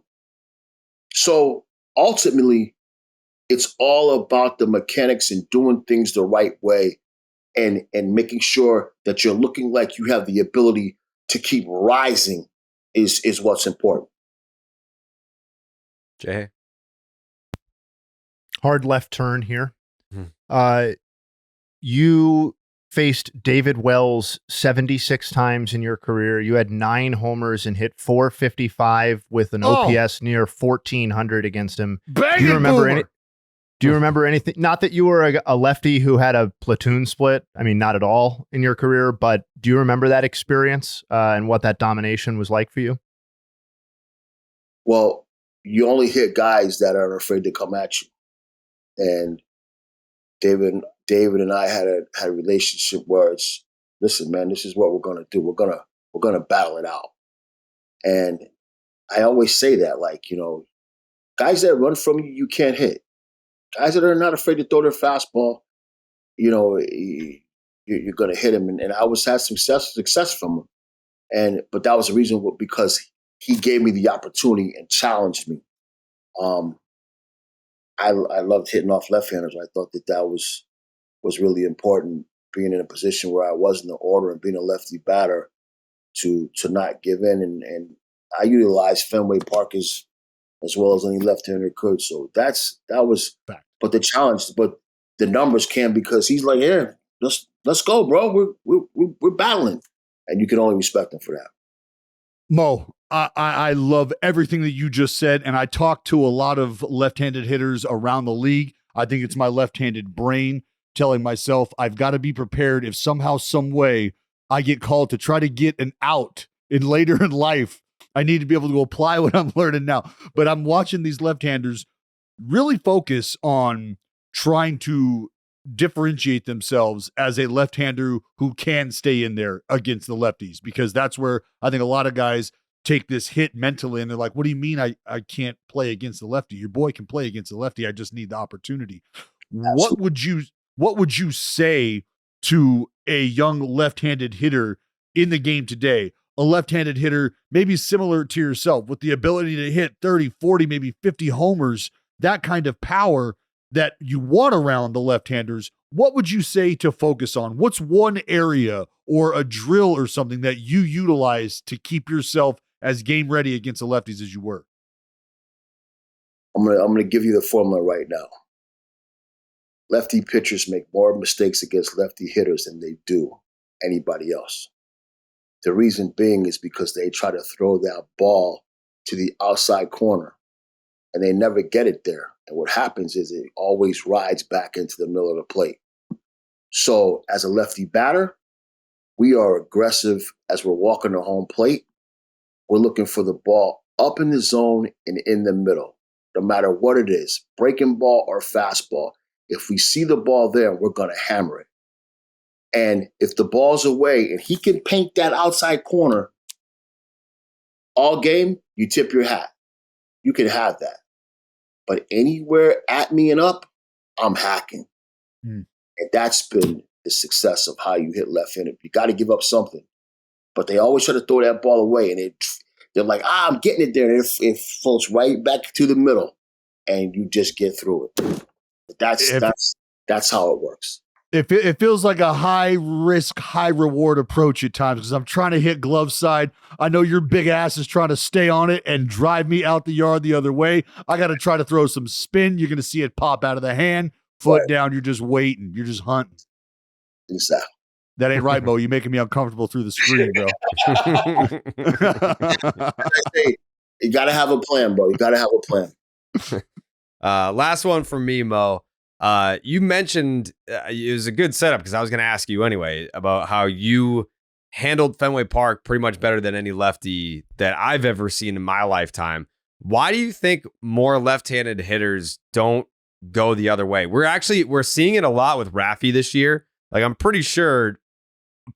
So ultimately, it's all about the mechanics and doing things the right way and making sure that you're looking like you have the ability to keep rising is what's important. Jay? Hard left turn here. You faced David Wells 76 times in your career. You had 9 homers and hit .455 with an OPS near 1,400 against him. Do you remember anything? Not that you were a lefty who had a platoon split. I mean, not at all in your career, but do you remember that experience and what that domination was like for you? Well, you only hit guys that are afraid to come at you. And David and I had a relationship where it's, listen, man, this is what we're gonna do. We're gonna battle it out. And I always say that, like, you know, guys that run from you, you can't hit. Guys that are not afraid to throw their fastball, you know, you're gonna hit him. And I always had success from him. But that was the reason because he gave me the opportunity and challenged me. I loved hitting off left-handers. I thought that was really important, being in a position where I was in the order and being a lefty batter to not give in. And I utilized Fenway Park as well as any left-hander could. So that was fact. But the challenge, but the numbers came because he's like, yeah, let's go, bro. We're battling. And you can only respect him for that. Mo, I love everything that you just said, and I talk to a lot of left-handed hitters around the league. I think it's my left-handed brain telling myself I've got to be prepared if somehow, some way I get called to try to get an out later in life. I need to be able to apply what I'm learning now. But I'm watching these left-handers really focus on trying to differentiate themselves as a left-hander who can stay in there against the lefties, because that's where I think a lot of guys take this hit mentally and they're like, what do you mean I can't play against the lefty? Your boy can play against the lefty. I just need the opportunity. Absolutely. What would you say to a young left-handed hitter in the game today? A left-handed hitter, maybe similar to yourself, with the ability to hit 30, 40, maybe 50 homers, that kind of power that you want around the left-handers. What would you say to focus on? What's one area or a drill or something that you utilize to keep yourself as game ready against the lefties as you were? I'm gonna give you the formula right now. Lefty pitchers make more mistakes against lefty hitters than they do anybody else. The reason being is because they try to throw that ball to the outside corner and they never get it there. And what happens is it always rides back into the middle of the plate. So as a lefty batter, we are aggressive as we're walking the home plate. We're looking for the ball up in the zone and in the middle, no matter what it is, breaking ball or fastball. If we see the ball there, we're going to hammer it. And if the ball's away and he can paint that outside corner all game, you tip your hat. You can have that. But anywhere at me and up, I'm hacking. And that's been the success of how you hit left-handed. You got to give up something. But they always try to throw that ball away, and they're like, I'm getting it there. And it floats right back to the middle, and you just get through it. But that's how it works. It feels like a high risk, high reward approach at times, because I'm trying to hit glove side. I know your big ass is trying to stay on it and drive me out the yard the other way. I got to try to throw some spin. You're going to see it pop out of the hand, foot down. You're just waiting. You're just hunting. Exactly. That ain't right, Bo. You're making me uncomfortable through the screen, bro. You got to have a plan, bro. You got to have a plan. Last one from me, Mo. You mentioned it was a good setup because I was going to ask you anyway about how you handled Fenway Park pretty much better than any lefty that I've ever seen in my lifetime. Why do you think more left-handed hitters don't go the other way? We're seeing it a lot with Raffy this year. Like, I'm pretty sure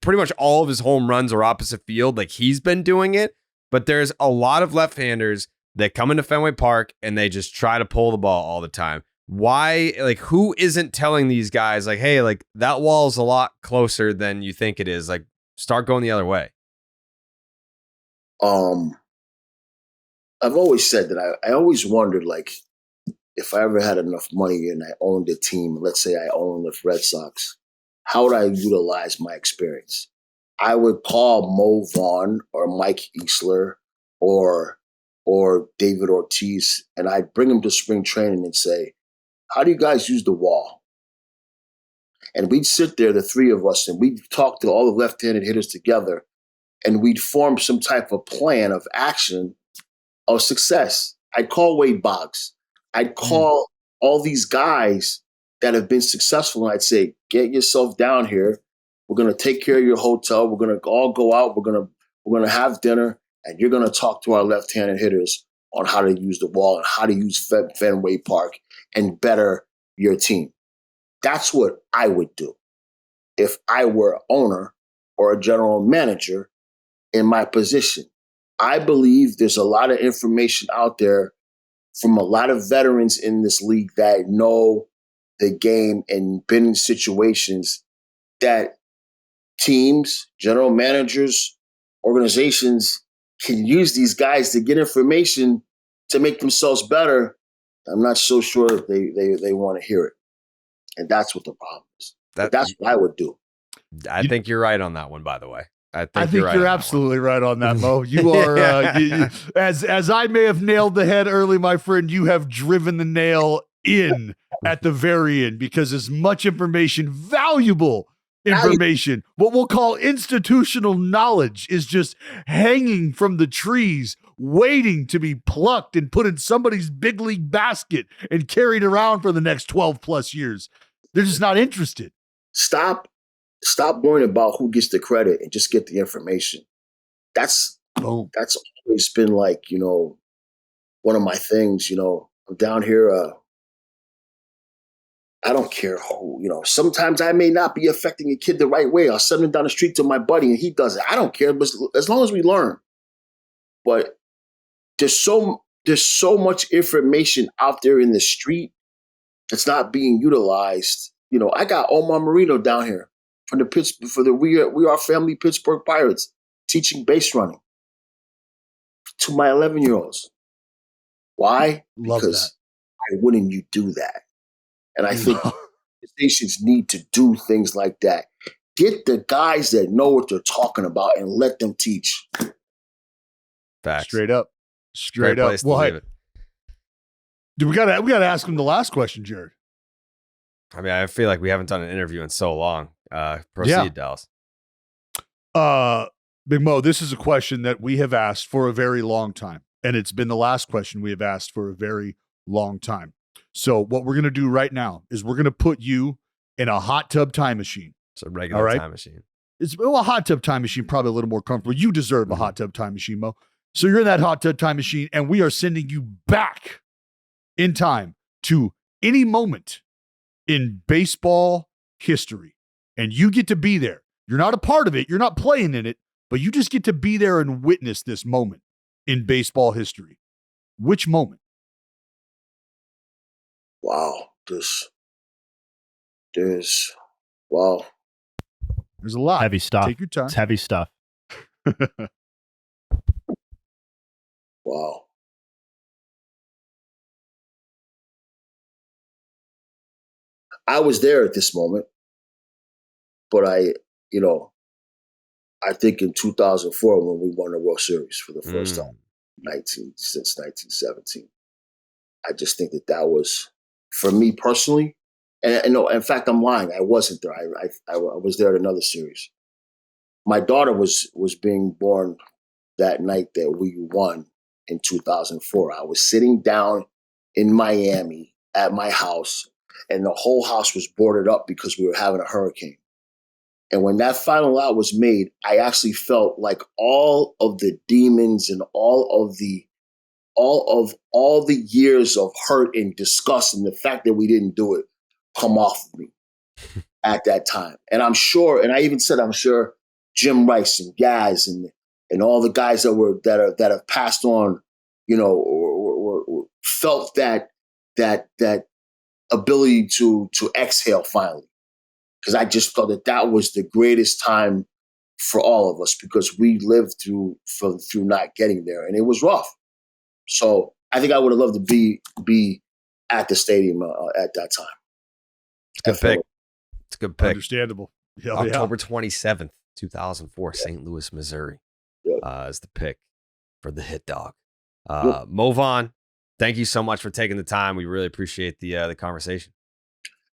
pretty much all of his home runs are opposite field. Like, he's been doing it, but there's a lot of left-handers They come into Fenway Park and they just try to pull the ball all the time. Why, like, who isn't telling these guys, like, hey, like, that wall's a lot closer than you think it is. Like, start going the other way. I've always said that I always wondered, like, if I ever had enough money and I owned a team, let's say I owned the Red Sox, how would I utilize my experience? I would call Mo Vaughn or Mike Easler or David Ortiz, and I'd bring them to spring training and say, how do you guys use the wall? And we'd sit there, the three of us, and we'd talk to all the left-handed hitters together, and we'd form some type of plan of action of success. I'd call Wade Boggs. I'd call all these guys that have been successful, and I'd say, get yourself down here. We're going to take care of your hotel. We're going to all go out. We're going to have dinner, and you're going to talk to our left-handed hitters on how to use the wall and how to use Fenway Park and better your team. That's what I would do if I were an owner or a general manager in my position. I believe there's a lot of information out there from a lot of veterans in this league that know the game and been in situations that teams, general managers, organizations can use these guys to get information to make themselves better. I'm not so sure they want to hear it. And that's what the problem is. That's what I would do. I think you're right on that one, by the way. I think you're absolutely right on that, Mo. You are, as I may have nailed the head early, my friend, you have driven the nail in at the very end, because as much information, valuable information, what we'll call institutional knowledge, is just hanging from the trees, waiting to be plucked and put in somebody's big league basket and carried around for the next 12 plus years. They're just not interested. Stop worrying about who gets the credit and just get the information. That's always been, like, one of my things. I'm down here. I don't care who, sometimes I may not be affecting a kid the right way. I'll send him down the street to my buddy and he does it. I don't care, but as long as we learn. But there's so much information out there in the street that's not being utilized. I got Omar Marino down here for the We Are Family Pittsburgh Pirates, teaching base running to my 11-year-olds. Why? Because why wouldn't you do that? And I think stations need to do things like that. Get the guys that know what they're talking about and let them teach. Facts. Straight up. What? Dude, we gotta ask him the last question, Jared. I mean, I feel like we haven't done an interview in so long. Proceed, Dallas. Big Mo, this is a question that we have asked for a very long time, and it's been the last question we have asked for a very long time. So what we're going to do right now is we're going to put you in a hot tub time machine. It's a regular time machine. It's a hot tub time machine, probably a little more comfortable. You deserve a hot tub time machine, Mo. So you're in that hot tub time machine, and we are sending you back in time to any moment in baseball history. And you get to be there. You're not a part of it. You're not playing in it, but you just get to be there and witness this moment in baseball history. Which moment? Wow. There's a lot. Heavy stuff. Take your time. It's heavy stuff. Wow. I was there at this moment, but I think in 2004 when we won the World Series for the first time, since 1917, I just think that was, for me personally, and no, in fact, I'm lying. I wasn't there. I was there at another series. My daughter was being born that night that we won in 2004. I was sitting down in Miami at my house, and the whole house was boarded up because we were having a hurricane. And when that final out was made, I actually felt like all of the demons and all of the years of hurt and disgust and the fact that we didn't do it come off of me at that time. And I'm sure, and I even said, I'm sure Jim Rice and Gaz and all the guys that have passed on or felt that ability to exhale finally. Because I just felt that was the greatest time for all of us, because we lived through not getting there, and it was rough. So I think I would have loved to be at the stadium at that time. It's a good pick. It's a good pick. Understandable. October 27th, 2004, St. Louis, Missouri, is the pick for the hit dog. Mo Vaughn, thank you so much for taking the time. We really appreciate the conversation.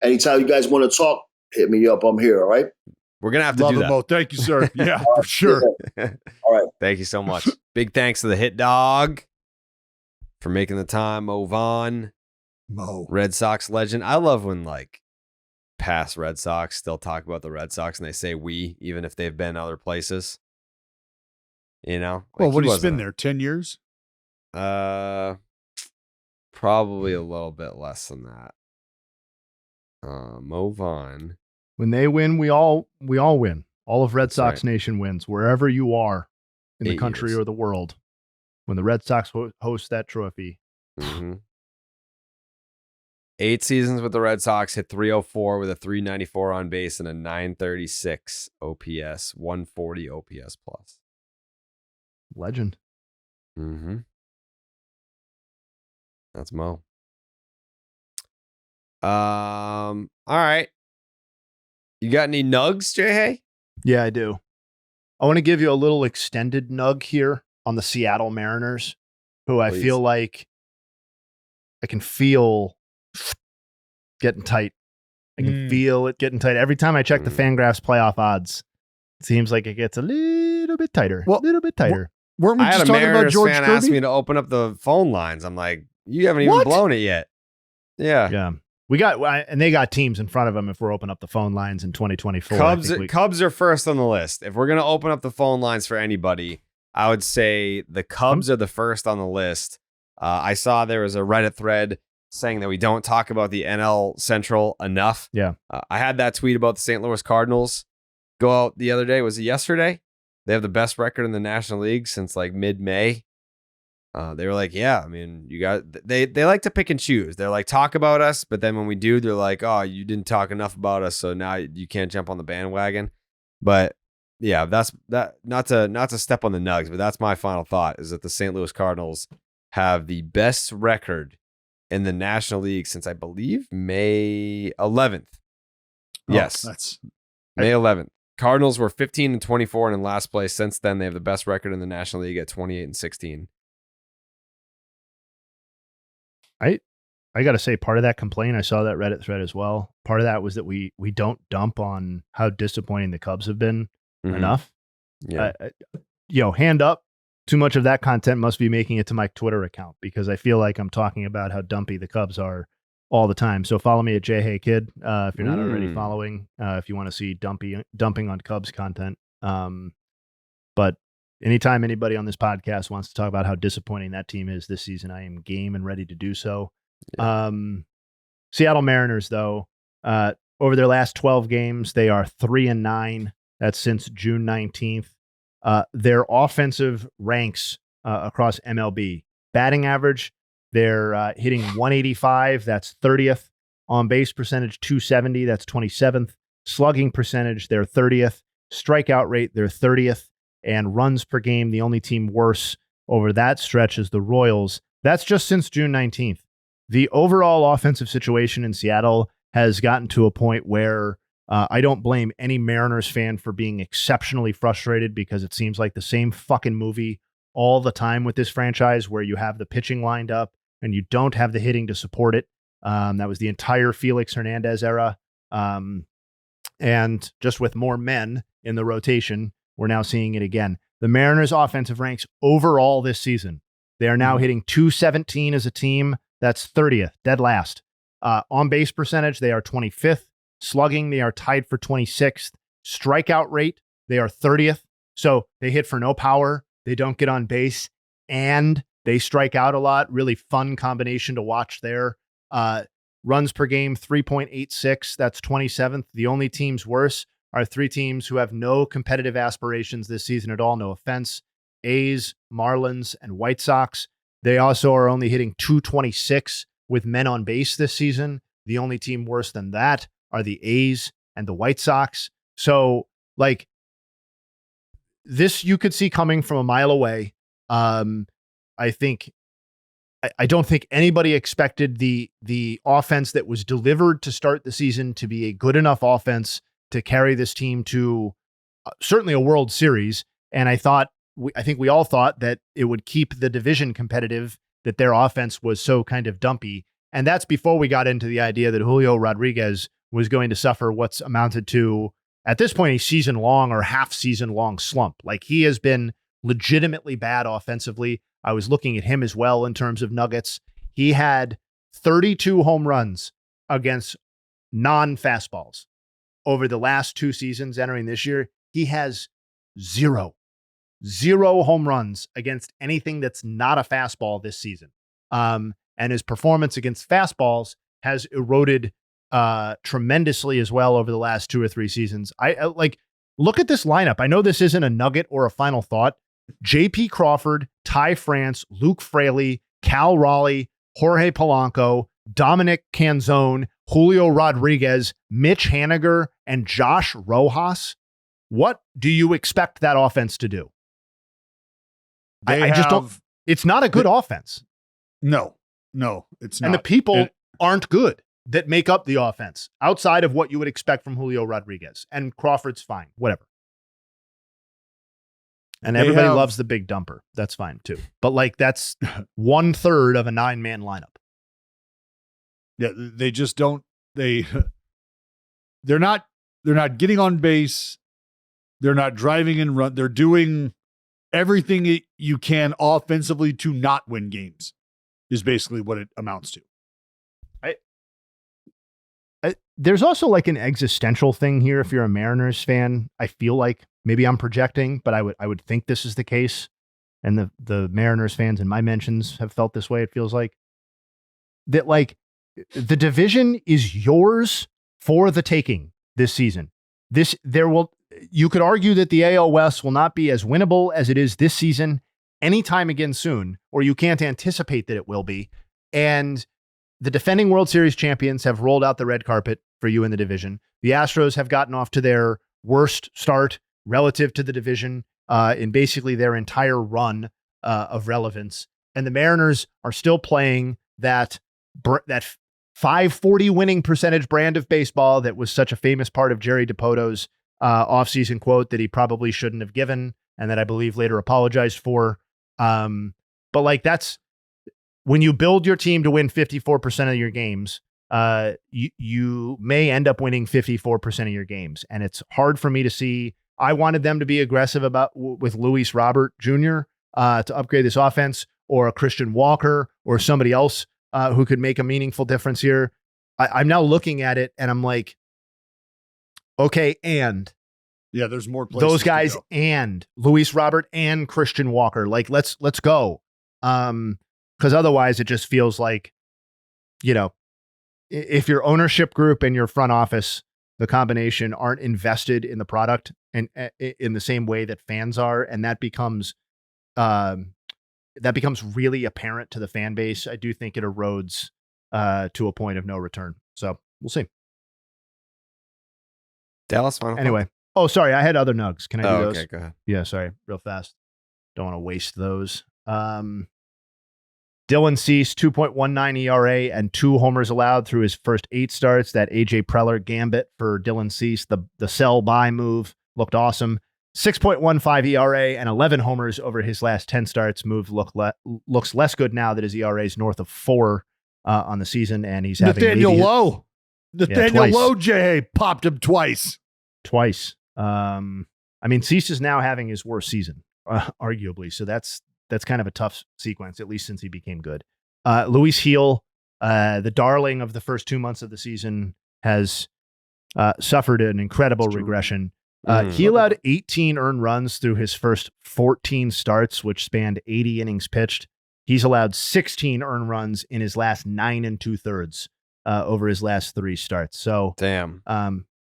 Anytime you guys want to talk, hit me up. I'm here. All right. We're gonna have to Love do them that. both. Thank you, sir. Yeah, for sure. All right. Thank you so much. Big thanks to the hit dog for making the time. Mo Vaughn, Red Sox legend. I love when past Red Sox still talk about the Red Sox and they say we, even if they've been other places. Well, what has he been there? 10 years? Probably a little bit less than that. Mo Vaughn. When they win, we all win. All of Red That's Sox right. Nation wins, wherever you are in the 8 country years. or the world. When the Red Sox host that trophy. Mm-hmm. 8 seasons with the Red Sox, hit .304 with a .394 on base and a .936 OPS, 140 OPS plus. Legend. Mm-hmm. That's Mo. All right. You got any nugs, Jay? Yeah, I do. I want to give you a little extended nug here on the Seattle Mariners, who I Please. feel like I can feel getting tight. I can feel it getting tight. Every time I check the Fangraphs playoff odds, it seems like it gets a little bit tighter. Well, a little bit tighter. Weren't we I had just a talking about Mariners George fan Kirby? ask me to open up the phone lines. I'm like, you haven't even What? blown it yet. Yeah. Yeah. And they got teams in front of them if we're opening up the phone lines in 2024. Cubs are first on the list. If we're going to open up the phone lines for anybody, I would say the Cubs are the first on the list. I saw there was a Reddit thread saying that we don't talk about the NL Central enough. Yeah. I had that tweet about the St. Louis Cardinals go out the other day. Was it yesterday? They have the best record in the National League since mid-May. They were like, yeah, I mean, you got, they like to pick and choose. They're like, talk about us. But then when we do, they're like, oh, you didn't talk enough about us. So now you can't jump on the bandwagon. But yeah, that's that. Not to step on the nugs, but that's my final thought is that the St. Louis Cardinals have the best record in the National League since I believe May 11th. Yes. That's May 11th. Cardinals were 15-24 and in last place. Since then, they have the best record in the National League at 28-16. I got to say, part of that complaint, I saw that Reddit thread as well. Part of that was that we don't dump on how disappointing the Cubs have been enough. Yeah. Hand up. Too much of that content must be making it to my Twitter account because I feel like I'm talking about how dumpy the Cubs are all the time. So follow me at Hey Kid if you're not already following. If you want to see dumping on Cubs content. But anytime anybody on this podcast wants to talk about how disappointing that team is this season, I am game and ready to do so. Yeah. Seattle Mariners, though, over their last 12 games, they are 3-9. That's since June 19th. Their offensive ranks across MLB. Batting average, they're hitting 185. That's 30th. On base percentage, 270. That's 27th. Slugging percentage, they're 30th. Strikeout rate, they're 30th. And runs per game, the only team worse over that stretch is the Royals. That's just since June 19th. The overall offensive situation in Seattle has gotten to a point where I don't blame any Mariners fan for being exceptionally frustrated because it seems like the same fucking movie all the time with this franchise where you have the pitching lined up and you don't have the hitting to support it. That was the entire Felix Hernandez era. And just with more men in the rotation, we're now seeing it again. The Mariners' offensive ranks overall this season, they are now hitting 217 as a team. That's 30th, dead last. On base percentage, they are 25th. Slugging, they are tied for 26th. Strikeout rate, they are 30th. So they hit for no power. They don't get on base and they strike out a lot. Really fun combination to watch there. Runs per game, 3.86. That's 27th. The only teams worse are 3 teams who have no competitive aspirations this season at all. No offense. A's, Marlins, and White Sox. They also are only hitting .226 with men on base this season. The only team worse than that are the A's and the White Sox. So, like, this you could see coming from a mile away. I don't think anybody expected the offense that was delivered to start the season to be a good enough offense to carry this team to certainly a World Series. And I think we all thought that it would keep the division competitive, that their offense was so kind of dumpy. And that's before we got into the idea that Julio Rodriguez was going to suffer what's amounted to, at this point, a season-long or half-season-long slump. Like, he has been legitimately bad offensively. I was looking at him as well in terms of Nuggets. He had 32 home runs against non-fastballs over the last 2 seasons entering this year. He has zero home runs against anything that's not a fastball this season. And his performance against fastballs has eroded tremendously as well over the last 2 or 3 seasons. I like, look at this lineup. I know this isn't a nugget or a final thought. J.P. Crawford, Ty France, Luke Fraley, Cal Raleigh, Jorge Polanco, Dominic Canzone, Julio Rodriguez, Mitch Haniger, and Josh Rojas. What do you expect that offense to do? I just don't. It's not a good offense. No, it's not. And the people aren't good that make up the offense outside of what you would expect from Julio Rodriguez. And Crawford's fine, whatever. And everybody loves the big dumper. That's fine too. But like, that's 1/3 of a 9-man lineup. Yeah, they just don't. They're not getting on base. They're not driving and run. They're doing everything you can offensively to not win games, is basically what it amounts to. There's also like an existential thing here. If you're a Mariners fan, I feel like maybe I'm projecting, but I would think this is the case. And the Mariners fans in my mentions have felt this way. It feels like that, like, the division is yours for the taking this season. You could argue that the AL West will not be as winnable as it is this season anytime again soon, or you can't anticipate that it will be. And the defending World Series champions have rolled out the red carpet for you in the division. The Astros have gotten off to their worst start relative to the division in basically their entire run of relevance. And the Mariners are still playing that 540 winning percentage brand of baseball that was such a famous part of Jerry DiPoto's offseason quote that he probably shouldn't have given and that I believe later apologized for. But like, that's when you build your team to win 54% of your games, you may end up winning 54% of your games. And it's hard for me to see. I wanted them to be aggressive with Luis Robert Jr. To upgrade this offense, or a Christian Walker or somebody else who could make a meaningful difference here. I'm now looking at it and I'm like, okay, and yeah, there's more places those guys and Luis Robert and Christian Walker. Like, let's go. Because otherwise it just feels like, you know, if your ownership group and your front office, the combination, aren't invested in the product and in the same way that fans are, and that becomes really apparent to the fan base, I do think it erodes to a point of no return. So we'll see. Dallas. Anyway. Oh, sorry. I had other nugs. Can I do those? Okay, go ahead. Yeah, sorry. Real fast. Don't want to waste those. Dylan Cease, 2.19 ERA and 2 homers allowed through his first 8 starts. That AJ Preller gambit for Dylan Cease, the sell buy move, looked awesome. 6.15 ERA and 11 homers over his last 10 starts. Looks less good now that his ERA is north of 4 on the season, and he's having Nathaniel Lowe, J.A. popped him twice. I mean, Cease is now having his worst season, arguably. So that's kind of a tough sequence, at least since he became good. Luis Gil, the darling of the first 2 months of the season, has suffered an incredible regression. He allowed 18 earned runs through his first 14 starts, which spanned 80 innings pitched. He's allowed 16 earned runs in his last 9 2/3 over his last 3 starts. So, damn.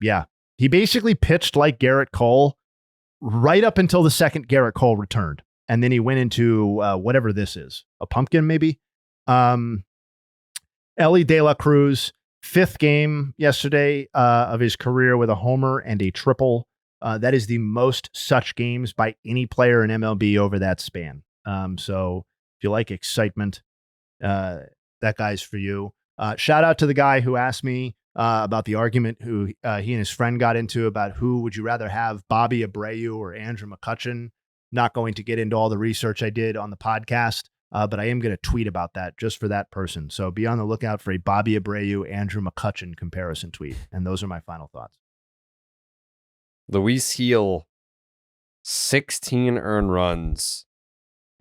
Yeah, he basically pitched like Garrett Cole right up until the second Garrett Cole returned. And then he went into whatever this is, a pumpkin maybe. Elly De La Cruz, 5th game yesterday of his career with a homer and a triple. That is the most such games by any player in MLB over that span. So if you like excitement, that guy's for you. Shout out to the guy who asked me about the argument who he and his friend got into about who would you rather have, Bobby Abreu or Andrew McCutchen. Not going to get into all the research I did on the podcast, but I am going to tweet about that just for that person. So be on the lookout for a Bobby Abreu, Andrew McCutchen comparison tweet. And those are my final thoughts. Luis Gil, 16 earned runs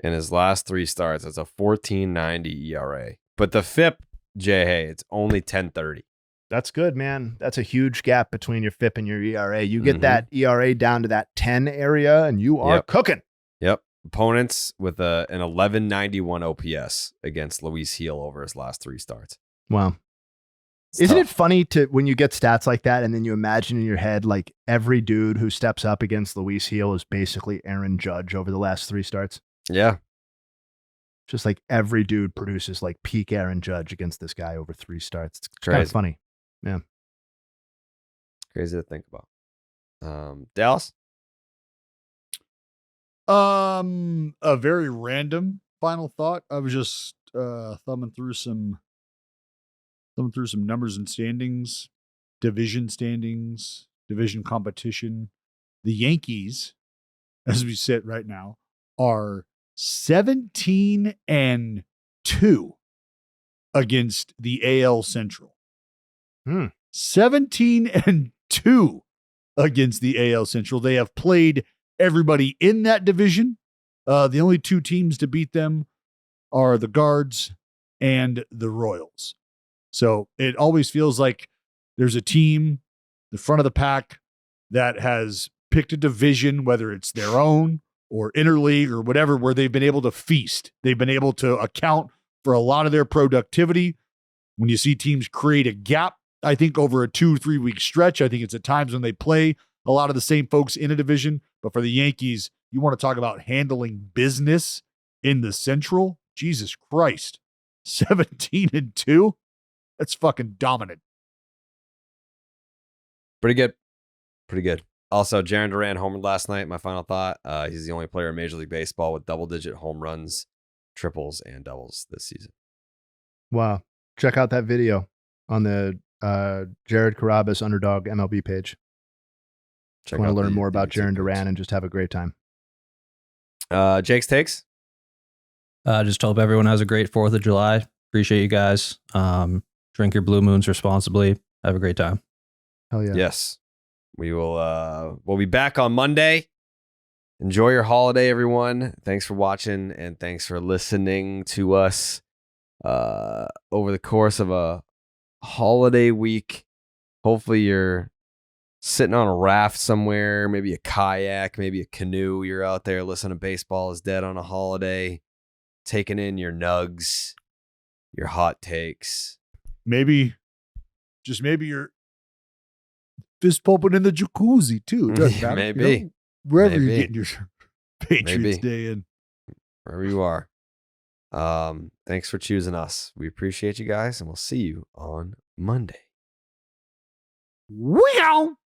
in his last 3 starts. That's a 14.90 ERA. But the FIP, Jay, it's only 10.30. That's good, man. That's a huge gap between your FIP and your ERA. You get that ERA down to that 10 area, and you are cooking. Yep. Opponents with an 1191 OPS against Luis Gil over his last 3 starts. Wow. It's Isn't tough. it funny to when you get stats like that and then you imagine in your head like every dude who steps up against Luis Gil is basically Aaron Judge over the last 3 starts? Yeah. Just like every dude produces like peak Aaron Judge against this guy over 3 starts. It's kind Crazy. of funny. Yeah. Crazy to think about. Dallas? A very random final thought. I was just thumbing through some numbers and standings, division competition. The Yankees, as we sit right now, are 17-2 against the AL Central. 17-2 against the AL Central. They have played everybody in that division. The only 2 teams to beat them are the Guards and the Royals. So it always feels like there's a team, the front of the pack, that has picked a division, whether it's their own or interleague or whatever, where they've been able to feast. They've been able to account for a lot of their productivity. When you see teams create a gap, I think over a 2-3 week stretch, I think it's at times when they play a lot of the same folks in a division. But for the Yankees, you want to talk about handling business in the Central? Jesus Christ. 17-2? That's fucking dominant. Pretty good. Also, Jarren Duran homered last night. My final thought, he's the only player in Major League Baseball with double-digit home runs, triples, and doubles this season. Wow. Check out that video on the Jared Carrabis Underdog MLB page. I want to learn more about Jarren Duran and just have a great time. Jake's takes? Just hope everyone has a great 4th of July. Appreciate you guys. Drink your Blue Moons responsibly. Have a great time. Hell yeah. Yes. We will we'll be back on Monday. Enjoy your holiday, everyone. Thanks for watching and thanks for listening to us over the course of a holiday week. Hopefully you're sitting on a raft somewhere, maybe a kayak, maybe a canoe. You're out there listening to Baseball is Dead on a holiday, taking in your nugs, your hot takes. Maybe you're fist pumping in the jacuzzi too. Doesn't matter. Maybe. You know, wherever Maybe. you're getting your Patriots Day in. Wherever you are. Thanks for choosing us. We appreciate you guys, and we'll see you on Monday. Wow.